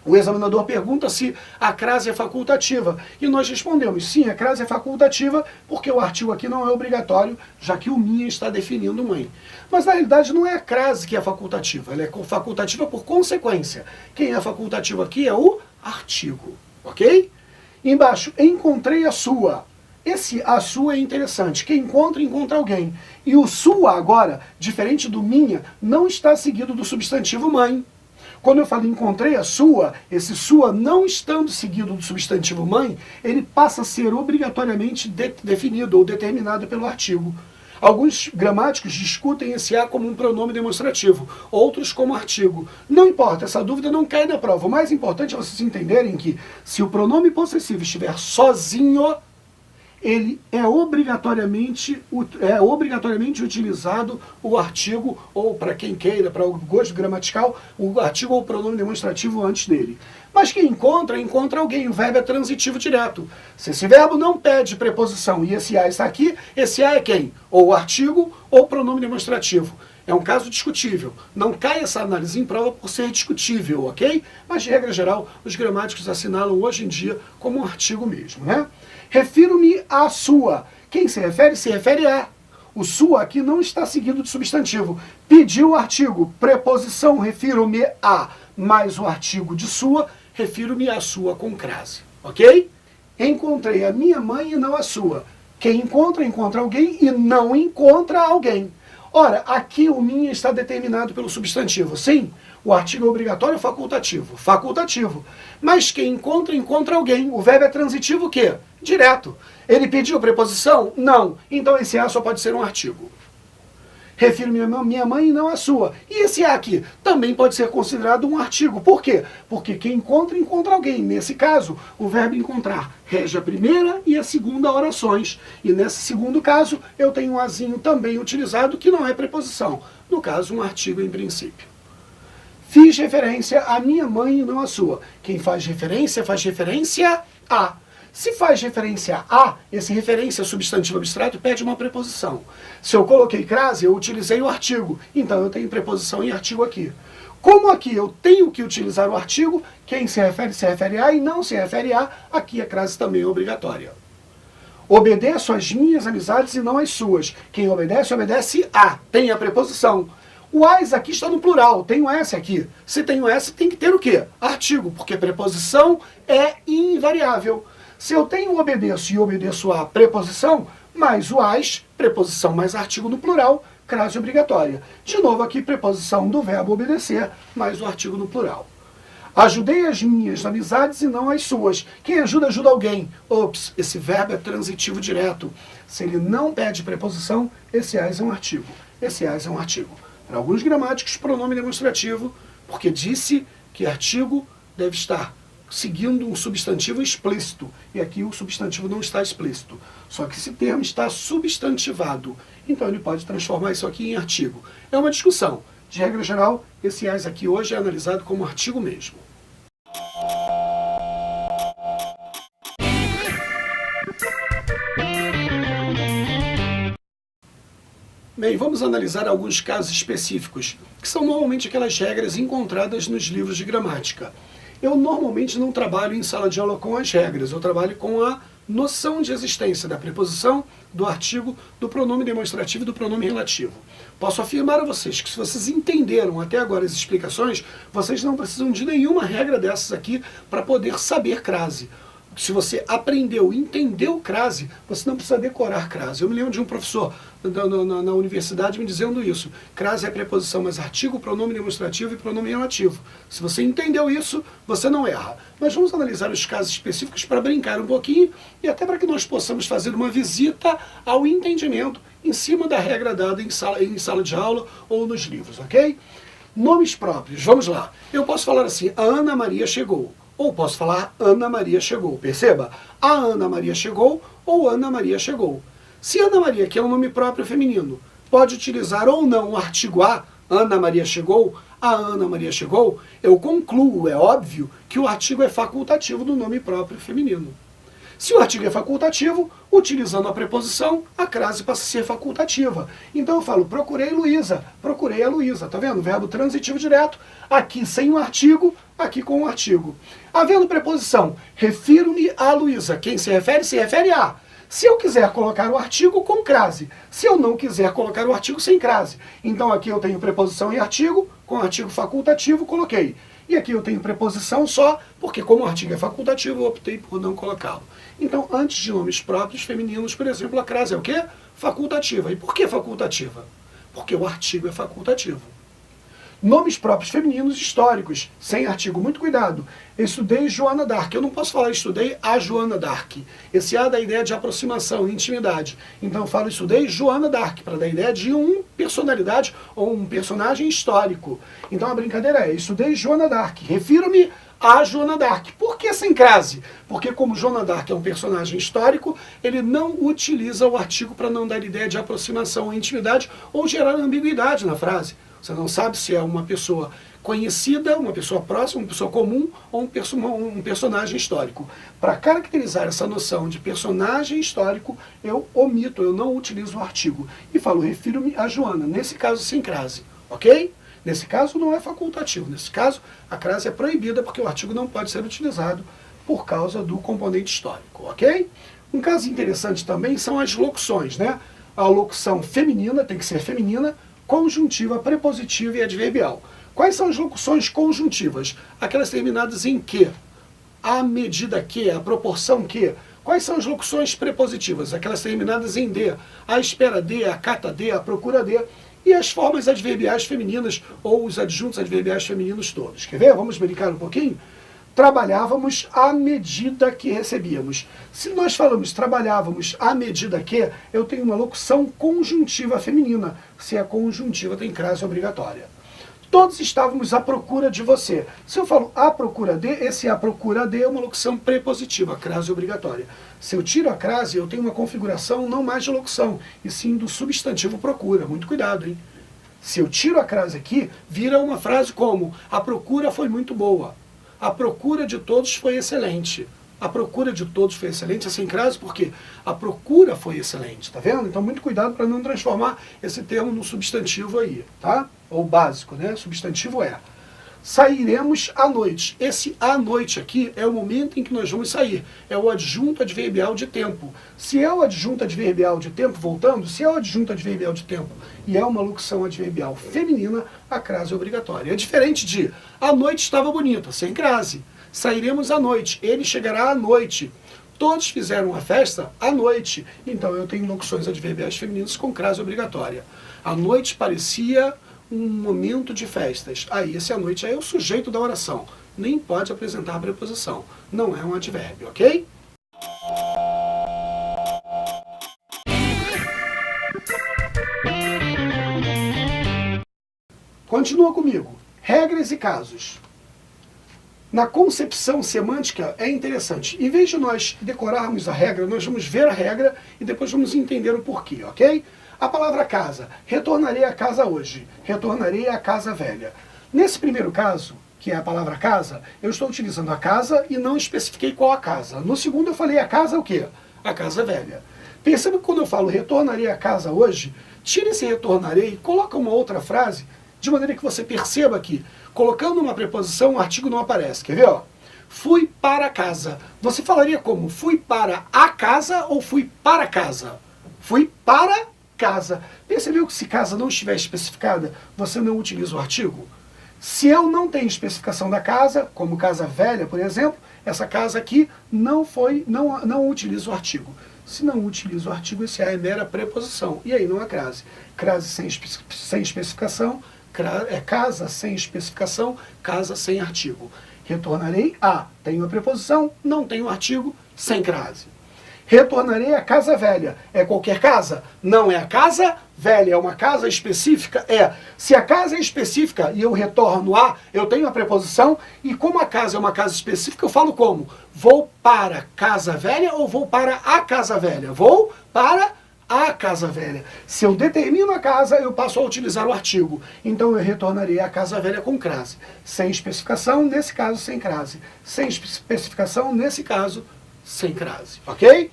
Speaker 1: o examinador pergunta se a crase é facultativa. E nós respondemos, sim, a crase é facultativa, porque o artigo aqui não é obrigatório, já que o minha está definindo mãe. Mas na realidade não é a crase que é facultativa, ela é facultativa por consequência. Quem é facultativo aqui é o artigo, ok? Embaixo, encontrei a sua. Esse a sua é interessante. Quem encontra, encontra alguém. E o sua agora, diferente do minha, não está seguido do substantivo mãe. Quando eu falo encontrei a sua, esse sua não estando seguido do substantivo mãe, ele passa a ser obrigatoriamente definido ou determinado pelo artigo. Alguns gramáticos discutem esse a como um pronome demonstrativo, outros como artigo. Não importa, essa dúvida não cai na prova. O mais importante é vocês entenderem que se o pronome possessivo estiver sozinho, ele é obrigatoriamente utilizado o artigo, ou para quem queira, para o gosto gramatical, o artigo ou o pronome demonstrativo antes dele. Mas quem encontra, encontra alguém. O verbo é transitivo direto. Se esse verbo não pede preposição e esse a está aqui, esse a é quem? Ou o artigo ou o pronome demonstrativo. É um caso discutível. Não cai essa análise em prova por ser discutível, ok? Mas, de regra geral, os gramáticos assinalam hoje em dia como um artigo mesmo, né? Refiro-me à sua. Quem se refere a. O sua aqui não está seguido de substantivo. Pediu o artigo, preposição, refiro-me a, mais o artigo de sua, refiro-me à sua com crase, ok? Encontrei a minha mãe e não a sua. Quem encontra, encontra alguém e não encontra alguém. Ora, aqui o minha está determinado pelo substantivo, sim. O artigo é obrigatório ou facultativo? Facultativo. Mas quem encontra, encontra alguém. O verbo é transitivo o quê? Direto. Ele pediu preposição? Não. Então esse a só pode ser um artigo. Refiro-me a minha mãe e não a sua. E esse a aqui também pode ser considerado um artigo. Por quê? Porque quem encontra, encontra alguém. Nesse caso, o verbo encontrar rege a primeira e a segunda orações. E nesse segundo caso, eu tenho um azinho também utilizado que não é preposição. No caso, um artigo em princípio. Fiz referência à minha mãe e não à sua. Quem faz referência a. Se faz referência a, esse referência substantivo abstrato pede uma preposição. Se eu coloquei crase, eu utilizei o artigo. Então eu tenho preposição e artigo aqui. Como aqui eu tenho que utilizar o artigo, quem se refere a e não se refere a, aqui a crase também é obrigatória. Obedeço às minhas amizades e não às suas. Quem obedece, obedece a. Tem a preposição. O as aqui está no plural, tem o s aqui. Se tem o s, tem que ter o quê? Artigo, porque preposição é invariável. Se eu tenho obedeço e obedeço a preposição, mais o as, preposição mais artigo no plural, crase obrigatória. De novo aqui, preposição do verbo obedecer, mais o artigo no plural. Ajudei as minhas amizades e não as suas. Quem ajuda, ajuda alguém. Ops, esse verbo é transitivo direto. Se ele não pede preposição, esse as é um artigo. Esse as é um artigo. Para alguns gramáticos, pronome demonstrativo, porque disse que artigo deve estar seguindo um substantivo explícito. E aqui o substantivo não está explícito. Só que esse termo está substantivado. Então ele pode transformar isso aqui em artigo. É uma discussão. De regra geral, esse as aqui hoje é analisado como artigo mesmo. Bem, vamos analisar alguns casos específicos, que são normalmente aquelas regras encontradas nos livros de gramática. Eu normalmente não trabalho em sala de aula com as regras, eu trabalho com a noção de existência da preposição, do artigo, do pronome demonstrativo e do pronome relativo. Posso afirmar a vocês que se vocês entenderam até agora as explicações, vocês não precisam de nenhuma regra dessas aqui para poder saber crase. Se você aprendeu, entendeu crase, você não precisa decorar crase. Eu me lembro de um professor na universidade me dizendo isso. Crase é preposição mais artigo, pronome demonstrativo e pronome relativo. Se você entendeu isso, você não erra. Mas vamos analisar os casos específicos para brincar um pouquinho e até para que nós possamos fazer uma visita ao entendimento em cima da regra dada em sala de aula ou nos livros, ok? Nomes próprios, vamos lá. Eu posso falar assim, a Ana Maria chegou. Ou posso falar Ana Maria chegou. Perceba, a Ana Maria chegou ou Ana Maria chegou. Se Ana Maria, que é um nome próprio feminino, pode utilizar ou não o artigo a, Ana Maria chegou, a Ana Maria chegou, eu concluo, é óbvio, que o artigo é facultativo do nome próprio feminino. Se o artigo é facultativo, utilizando a preposição, a crase passa a ser facultativa. Então eu falo, procurei Luísa, procurei a Luísa. Tá vendo? Verbo transitivo direto, aqui sem o artigo, aqui com o artigo. Havendo preposição, refiro-me a Luísa. Quem se refere a. Se eu quiser colocar o artigo com crase, se eu não quiser colocar o artigo sem crase. Então aqui eu tenho preposição e artigo, com artigo facultativo, coloquei. E aqui eu tenho preposição só, porque como o artigo é facultativo, eu optei por não colocá-lo. Então, antes de nomes próprios femininos, por exemplo, a crase é o quê? Facultativa. E por que facultativa? Porque o artigo é facultativo. Nomes próprios femininos históricos, sem artigo, muito cuidado. Eu estudei Joana d'Arc. Eu não posso falar estudei a Joana d'Arc. Esse A dá a ideia de aproximação, intimidade. Então eu falo estudei Joana d'Arc, para dar a ideia de uma personalidade ou um personagem histórico. Então a brincadeira é, estudei Joana d'Arc. Refiro-me a Joana d'Arc. Por que sem crase? Porque como Joana d'Arc é um personagem histórico, ele não utiliza o artigo para não dar ideia de aproximação ou intimidade ou gerar ambiguidade na frase. Você não sabe se é uma pessoa conhecida, uma pessoa próxima, uma pessoa comum ou um personagem histórico. Para caracterizar essa noção de personagem histórico, eu omito, eu não utilizo o artigo. E falo, refiro-me a Joana, nesse caso sem crase, ok? Nesse caso não é facultativo, nesse caso a crase é proibida porque o artigo não pode ser utilizado por causa do componente histórico, ok? Um caso interessante também são as locuções, né? A locução feminina tem que ser feminina, conjuntiva, prepositiva e adverbial. Quais são as locuções conjuntivas? Aquelas terminadas em que, à medida que, à proporção que. Quais são as locuções prepositivas? Aquelas terminadas em de, à espera de, à cata de, à procura de. E as formas adverbiais femininas, ou os adjuntos adverbiais femininos todos. Quer ver? Vamos brincar um pouquinho? Trabalhávamos à medida que recebíamos. Se nós falamos trabalhávamos à medida que, eu tenho uma locução conjuntiva feminina. Se é conjuntiva, tem crase obrigatória. Todos estávamos à procura de você. Se eu falo à procura de, esse à procura de é uma locução prepositiva, crase obrigatória. Se eu tiro a crase, eu tenho uma configuração não mais de locução, e sim do substantivo procura. Muito cuidado, hein? Se eu tiro a crase aqui, vira uma frase como a procura foi muito boa. A procura de todos foi excelente. A procura de todos foi excelente, é sem crase, porque a procura foi excelente, tá vendo? Então muito cuidado para não transformar esse termo num substantivo aí, tá? Ou básico, né? Substantivo é. Sairemos à noite. Esse à noite aqui é o momento em que nós vamos sair. É o adjunto adverbial de tempo. Se é o adjunto adverbial de tempo, voltando, se é o adjunto adverbial de tempo e é uma locução adverbial feminina, a crase é obrigatória. É diferente de a noite estava bonita, sem crase. Sairemos à noite. Ele chegará à noite. Todos fizeram a festa à noite. Então eu tenho locuções adverbiais femininas com crase obrigatória. A noite parecia um momento de festas. Aí esse à noite é o sujeito da oração. Nem pode apresentar a preposição. Não é um advérbio, ok? Continua comigo. Regras e casos. Na concepção semântica é interessante. Em vez de nós decorarmos a regra, nós vamos ver a regra e depois vamos entender o porquê, ok? A palavra casa. Retornarei à casa hoje. Retornarei à casa velha. Nesse primeiro caso, que é a palavra casa, eu estou utilizando a casa e não especifiquei qual a casa. No segundo eu falei a casa o quê? A casa velha. Perceba que quando eu falo retornarei à casa hoje, tira esse retornarei e coloca uma outra frase, de maneira que você perceba que, colocando uma preposição, o artigo não aparece. Quer ver? Ó? Fui para casa. Você falaria como? Fui para a casa ou fui para casa? Fui para casa. Percebeu que se casa não estiver especificada, você não utiliza o artigo? Se eu não tenho especificação da casa, como casa velha, por exemplo, essa casa aqui não utiliza o artigo. Se não utiliza o artigo, esse A é mera preposição. E aí não há crase. Crase sem especificação, é casa sem especificação, casa sem artigo. Retornarei a, tenho a preposição, não tenho artigo, sem crase. Retornarei à casa velha. É qualquer casa? Não é a casa velha, é uma casa específica? É. Se a casa é específica e eu retorno a, eu tenho a preposição, e como a casa é uma casa específica, eu falo como? Vou para casa velha ou vou para a casa velha? Vou para a casa velha. Se eu determino a casa, eu passo a utilizar o artigo. Então eu retornarei à casa velha com crase. Sem especificação, nesse caso, sem crase. Sem especificação, nesse caso, sem crase. Ok?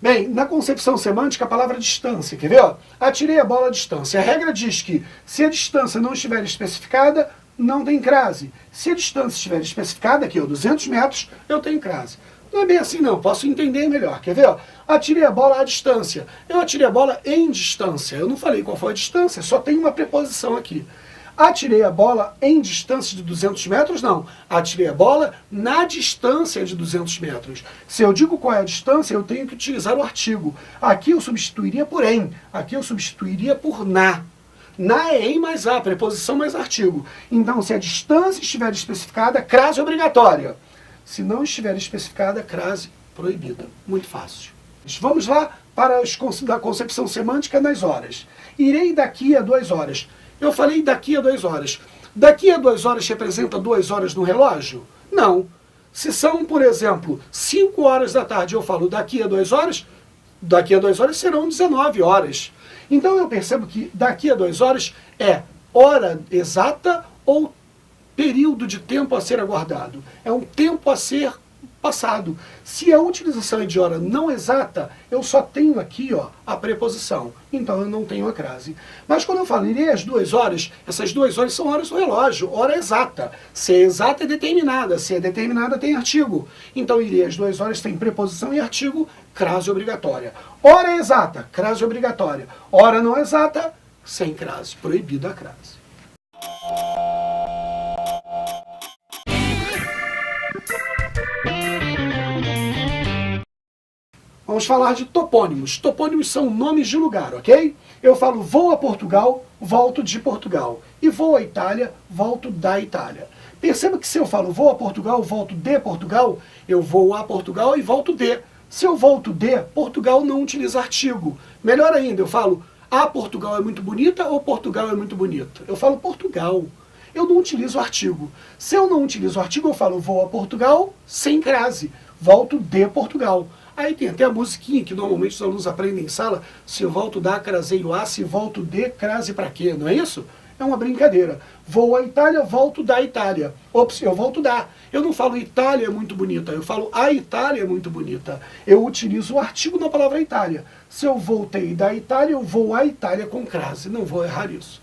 Speaker 1: Bem, na concepção semântica, a palavra distância, quer ver? Ó? Atirei a bola à distância. A regra diz que, se a distância não estiver especificada, não tem crase. Se a distância estiver especificada, aqui, ó, 200 metros, eu tenho crase. Não é bem assim não, posso entender melhor. Quer ver? Ó? Atirei a bola à distância. Eu atirei a bola em distância. Eu não falei qual foi a distância, só tem uma preposição aqui. Atirei a bola em distância de 200 metros? Não. Atirei a bola na distância de 200 metros. Se eu digo qual é a distância, eu tenho que utilizar o artigo. Aqui eu substituiria por em. Aqui eu substituiria por na. Na é em mais a, preposição mais artigo. Então, se a distância estiver especificada, crase obrigatória. Se não estiver especificada, crase proibida. Muito fácil. Vamos lá para a concepção semântica nas horas. Irei daqui a 2 horas. Eu falei daqui a 2 horas. Daqui a 2 horas representa 2 horas no relógio? Não. Se são, por exemplo, 5 horas da tarde, eu falo daqui a 2 horas, daqui a 2 horas serão 19 horas. Então eu percebo que daqui a 2 horas é hora exata ou período de tempo a ser aguardado. É um tempo a ser passado. Se a utilização é de hora não exata, eu só tenho aqui ó, a preposição. Então eu não tenho a crase. Mas quando eu falo irei às 2 horas, essas 2 horas são horas do relógio, hora exata. Se é exata é determinada, se é determinada tem artigo. Então irei às 2 horas tem preposição e artigo, crase obrigatória. Hora exata, crase obrigatória. Hora não exata, sem crase, proibida a crase. Vamos falar de topônimos. Topônimos são nomes de lugar, ok? Eu falo vou a Portugal, volto de Portugal. E vou à Itália, volto da Itália. Perceba que se eu falo vou a Portugal, volto de Portugal, eu vou a Portugal e volto de. Se eu volto de, Portugal não utiliza artigo. Melhor ainda, eu falo a Portugal é muito bonita ou Portugal é muito bonito? Eu falo Portugal. Eu não utilizo artigo. Se eu não utilizo artigo, eu falo vou a Portugal sem crase. Volto de Portugal. Aí tem até a musiquinha que normalmente os alunos aprendem em sala. Se eu volto da, craseio a, se volto de, crase pra quê? Não é isso? É uma brincadeira. Vou à Itália, volto da Itália. Ops, eu volto da. Eu não falo Itália é muito bonita, eu falo a Itália é muito bonita. Eu utilizo o artigo na palavra Itália. Se eu voltei da Itália, eu vou à Itália com crase. Não vou errar isso.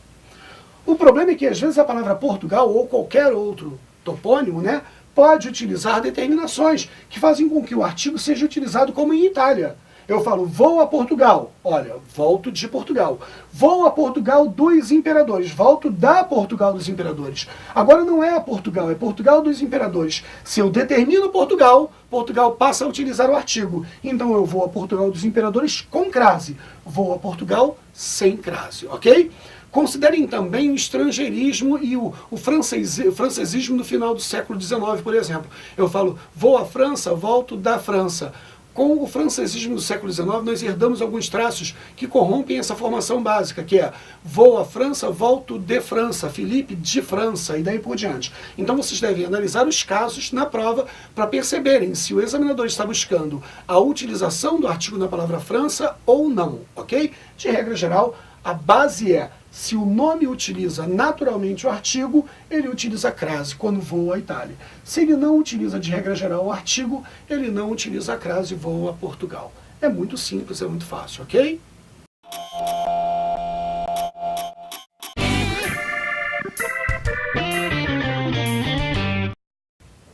Speaker 1: O problema é que às vezes a palavra Portugal ou qualquer outro topônimo, né, pode utilizar determinações que fazem com que o artigo seja utilizado como em Itália. Eu falo, vou a Portugal. Olha, volto de Portugal. Vou a Portugal dos imperadores. Volto da Portugal dos imperadores. Agora não é a Portugal, é Portugal dos imperadores. Se eu determino Portugal, Portugal passa a utilizar o artigo. Então eu vou a Portugal dos imperadores com crase. Vou a Portugal sem crase, ok? Considerem também o estrangeirismo e o francesismo no final do século XIX, por exemplo. Eu falo, vou à França, volto da França. Com o francesismo do século XIX, nós herdamos alguns traços que corrompem essa formação básica, que é vou à França, volto de França, Felipe de França, e daí por diante. Então vocês devem analisar os casos na prova para perceberem se o examinador está buscando a utilização do artigo na palavra França ou não, ok? De regra geral, a base é, se o nome utiliza naturalmente o artigo, ele utiliza crase quando voa à Itália. Se ele não utiliza de regra geral o artigo, ele não utiliza a crase e voa a Portugal. É muito simples, é muito fácil, ok?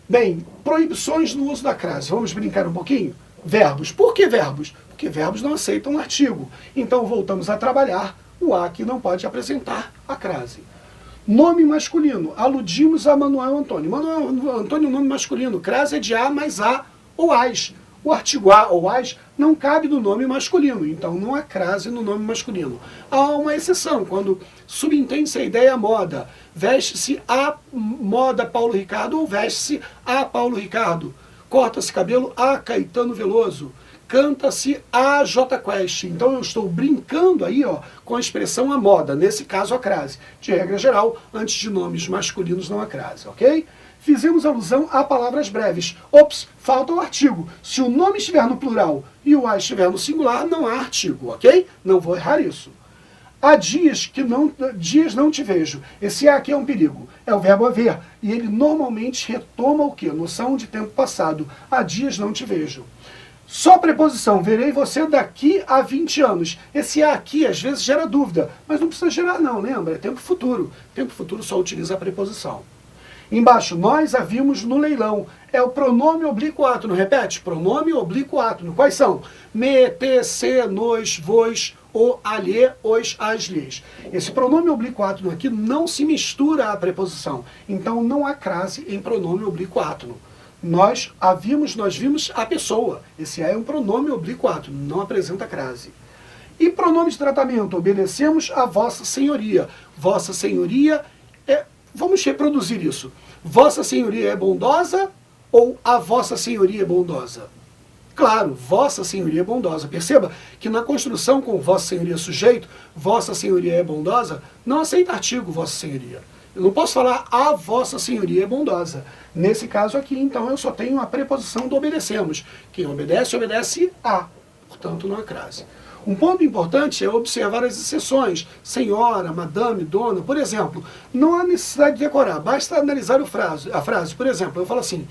Speaker 1: Bem, proibições no uso da crase. Vamos brincar um pouquinho? Verbos. Por que verbos? Porque verbos não aceitam artigo. Então voltamos a trabalhar o a que não pode apresentar a crase. Nome masculino. Aludimos a Manuel Antônio. Manuel Antônio é um nome masculino. Crase é de a mais a ou as. O artigo a ou as não cabe no nome masculino. Então não há crase no nome masculino. Há uma exceção, quando subentende-se a ideia moda. Veste-se a moda Paulo Ricardo ou veste-se a Paulo Ricardo. Corta-se cabelo a Caetano Veloso. Canta-se a J Quest. Então eu estou brincando aí ó, com a expressão a moda, nesse caso a crase. De regra geral, antes de nomes masculinos não há crase, ok? Fizemos alusão a palavras breves. Ops, falta o artigo. Se o nome estiver no plural e o a estiver no singular, não há artigo, ok? Não vou errar isso. Há dias não te vejo. Esse a aqui é um perigo. É o verbo haver. E ele normalmente retoma o quê? Noção de tempo passado. Há dias não te vejo. Só preposição, verei você daqui a 20 anos. Esse a aqui às vezes gera dúvida, mas não precisa gerar não, lembra? É tempo futuro. Tempo futuro só utiliza a preposição. Embaixo, nós a vimos no leilão. É o pronome oblíquo átono. Repete, pronome oblíquo átono. Quais são? Me, te, se, nos, vos, o, alhe, os, as, lhes. Esse pronome oblíquo átono aqui não se mistura à preposição. Então não há crase em pronome oblíquo átono. Nós vimos a pessoa. Esse é um pronome oblíquo átono, não apresenta crase. E pronome de tratamento, obedecemos a Vossa Senhoria. Vossa Senhoria vamos reproduzir isso. Vossa Senhoria é bondosa ou a Vossa Senhoria é bondosa? Claro, Vossa Senhoria é bondosa. Perceba que na construção com Vossa Senhoria sujeito, Vossa Senhoria é bondosa, não aceita artigo Vossa Senhoria. Eu não posso falar a Vossa Senhoria é bondosa. Nesse caso aqui, então, eu só tenho a preposição do obedecemos. Quem obedece, obedece a. Portanto, não há crase. Um ponto importante é observar as exceções. Senhora, madame, dona, por exemplo. Não há necessidade de decorar, basta analisar a frase. Por exemplo, eu falo assim,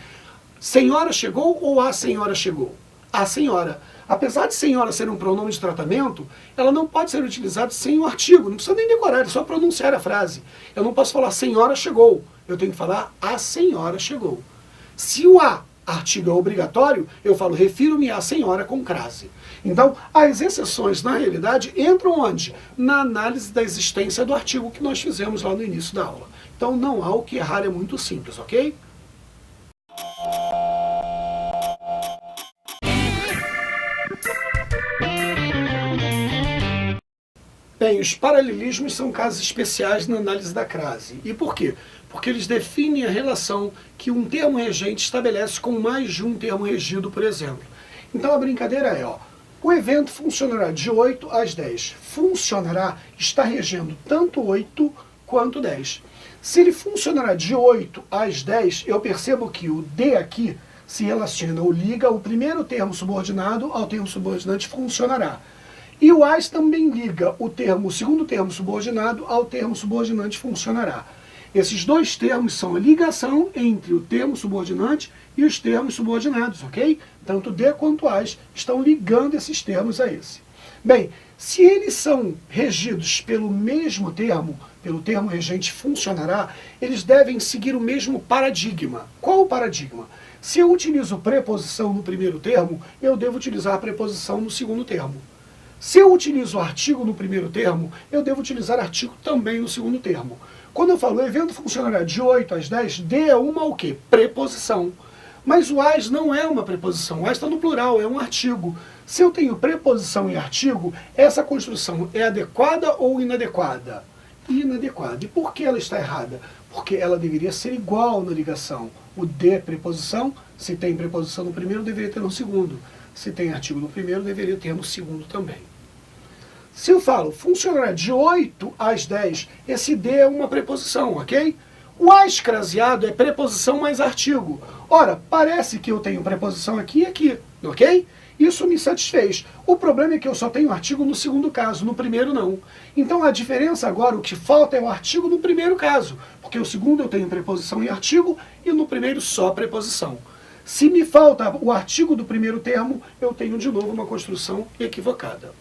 Speaker 1: senhora chegou ou a senhora chegou? A senhora. Apesar de senhora ser um pronome de tratamento, ela não pode ser utilizada sem o artigo. Não precisa nem decorar, é só pronunciar a frase. Eu não posso falar senhora chegou. Eu tenho que falar a senhora chegou. Se o a artigo é obrigatório, eu falo refiro-me à senhora com crase. Então, as exceções, na realidade, entram onde? Na análise da existência do artigo que nós fizemos lá no início da aula. Então, não há o que errar, é muito simples, ok? Bem, os paralelismos são casos especiais na análise da crase. E por quê? Porque eles definem a relação que um termo regente estabelece com mais de um termo regido, por exemplo. Então a brincadeira é, o evento funcionará de 8 às 10. Funcionará está regendo tanto 8 quanto 10. Se ele funcionará de 8 às 10, eu percebo que o de aqui se relaciona ou liga o primeiro termo subordinado ao termo subordinante funcionará. E o as também liga o segundo termo subordinado ao termo subordinante funcionará. Esses dois termos são a ligação entre o termo subordinante e os termos subordinados, ok? Tanto de quanto as estão ligando esses termos a esse. Bem, se eles são regidos pelo mesmo termo, pelo termo regente funcionará, eles devem seguir o mesmo paradigma. Qual o paradigma? Se eu utilizo preposição no primeiro termo, eu devo utilizar a preposição no segundo termo. Se eu utilizo artigo no primeiro termo, eu devo utilizar artigo também no segundo termo. Quando eu falo o evento funcionará de 8 às 10, de é uma o quê? Preposição. Mas o as não é uma preposição, o as está no plural, é um artigo. Se eu tenho preposição e artigo, essa construção é adequada ou inadequada? Inadequada. E por que ela está errada? Porque ela deveria ser igual na ligação. O de preposição, se tem preposição no primeiro, deveria ter no segundo. Se tem artigo no primeiro, deveria ter no segundo também. Se eu falo funcionará de 8 às 10, esse de é uma preposição, ok? O as craseado é preposição mais artigo. Ora, parece que eu tenho preposição aqui e aqui, ok? Isso me satisfez. O problema é que eu só tenho artigo no segundo caso, no primeiro não. Então a diferença agora, o que falta é o artigo no primeiro caso, porque o segundo eu tenho preposição e artigo, e no primeiro só preposição. Se me falta o artigo do primeiro termo, eu tenho de novo uma construção equivocada.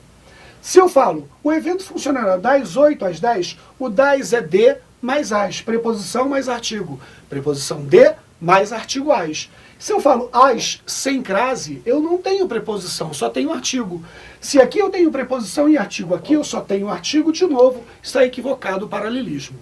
Speaker 1: Se eu falo, o evento funcionará das 8 às 10, o das é de mais as, preposição mais artigo. Preposição de mais artigo as. Se eu falo as sem crase, eu não tenho preposição, só tenho artigo. Se aqui eu tenho preposição e artigo, aqui eu só tenho artigo, de novo, está equivocado o paralelismo.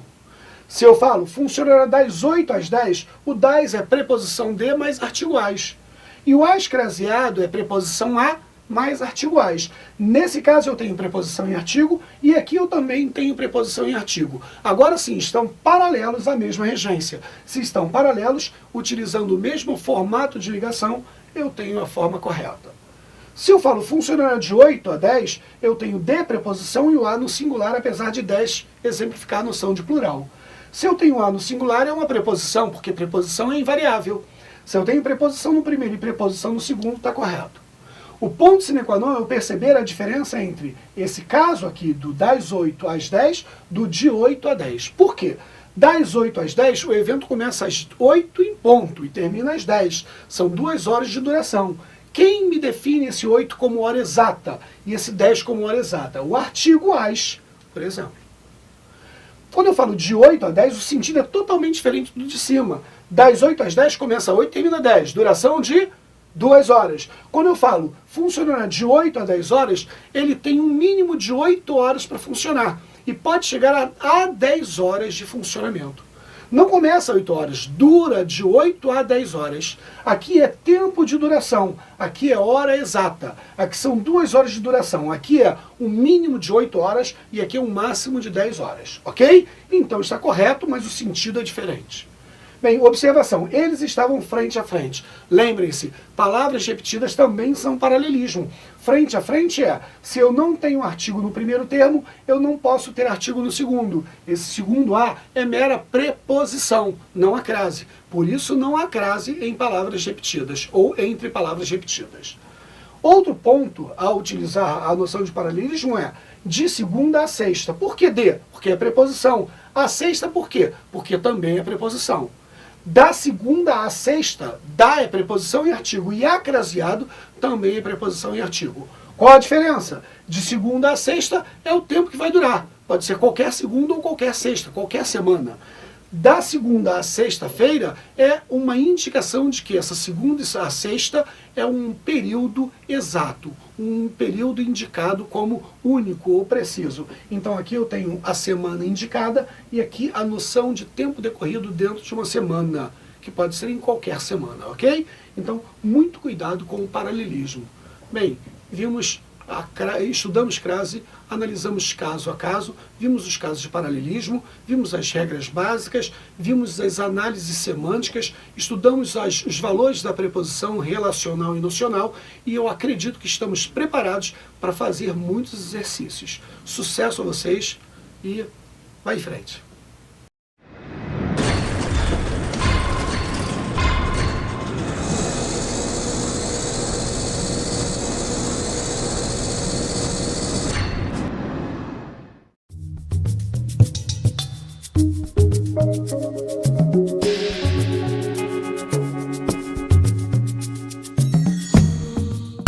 Speaker 1: Se eu falo, funcionará das 8 às 10, o das é preposição de mais artigo as. E o as craseado é preposição a mais artigo as. Nesse caso eu tenho preposição e artigo, e aqui eu também tenho preposição e artigo. Agora sim, estão paralelos à mesma regência. Se estão paralelos, utilizando o mesmo formato de ligação, eu tenho a forma correta. Se eu falo funcionará de 8 a 10, eu tenho de preposição e o a no singular, apesar de 10 exemplificar a noção de plural. Se eu tenho a no singular, é uma preposição, porque preposição é invariável. Se eu tenho preposição no primeiro e preposição no segundo, está correto. O ponto sine qua non é eu perceber a diferença entre esse caso aqui do das 8 às 10, do de 8 a 10. Por quê? Das 8 às 10, o evento começa às 8 em ponto e termina às 10. São 2 horas de duração. Quem me define esse 8 como hora exata e esse 10 como hora exata? O artigo as, por exemplo. Quando eu falo de 8 a 10, o sentido é totalmente diferente do de cima. Das 8 às 10, começa 8 e termina 10. Duração de 2 horas. Quando eu falo funcionará de 8 a 10 horas, ele tem um mínimo de 8 horas para funcionar. E pode chegar a 10 horas de funcionamento. Não começa 8 horas, dura de 8 a 10 horas. Aqui é tempo de duração, aqui é hora exata. Aqui são 2 horas de duração, aqui é um mínimo de 8 horas e aqui é um máximo de 10 horas, ok? Então está correto, mas o sentido é diferente. Bem, observação, eles estavam frente a frente. Lembrem-se, palavras repetidas também são paralelismo. Frente a frente é, se eu não tenho artigo no primeiro termo, eu não posso ter artigo no segundo. Esse segundo a é mera preposição, não a crase. Por isso não há crase em palavras repetidas, ou entre palavras repetidas. Outro ponto a utilizar a noção de paralelismo é de segunda a sexta. Por que de? Porque é preposição. A sexta por quê? Porque também é preposição. Da segunda à sexta, da é preposição e artigo, e acraseado também é preposição e artigo. Qual a diferença? De segunda a sexta é o tempo que vai durar. Pode ser qualquer segunda ou qualquer sexta, qualquer semana. Da segunda à sexta-feira é uma indicação de que essa segunda e a sexta é um período exato, um período indicado como único ou preciso. Então aqui eu tenho a semana indicada e aqui a noção de tempo decorrido dentro de uma semana, que pode ser em qualquer semana, ok? Então, muito cuidado com o paralelismo. Bem, estudamos crase, analisamos caso a caso, vimos os casos de paralelismo, vimos as regras básicas, vimos as análises semânticas, estudamos os valores da preposição relacional e nocional e eu acredito que estamos preparados para fazer muitos exercícios. Sucesso a vocês e vai em frente!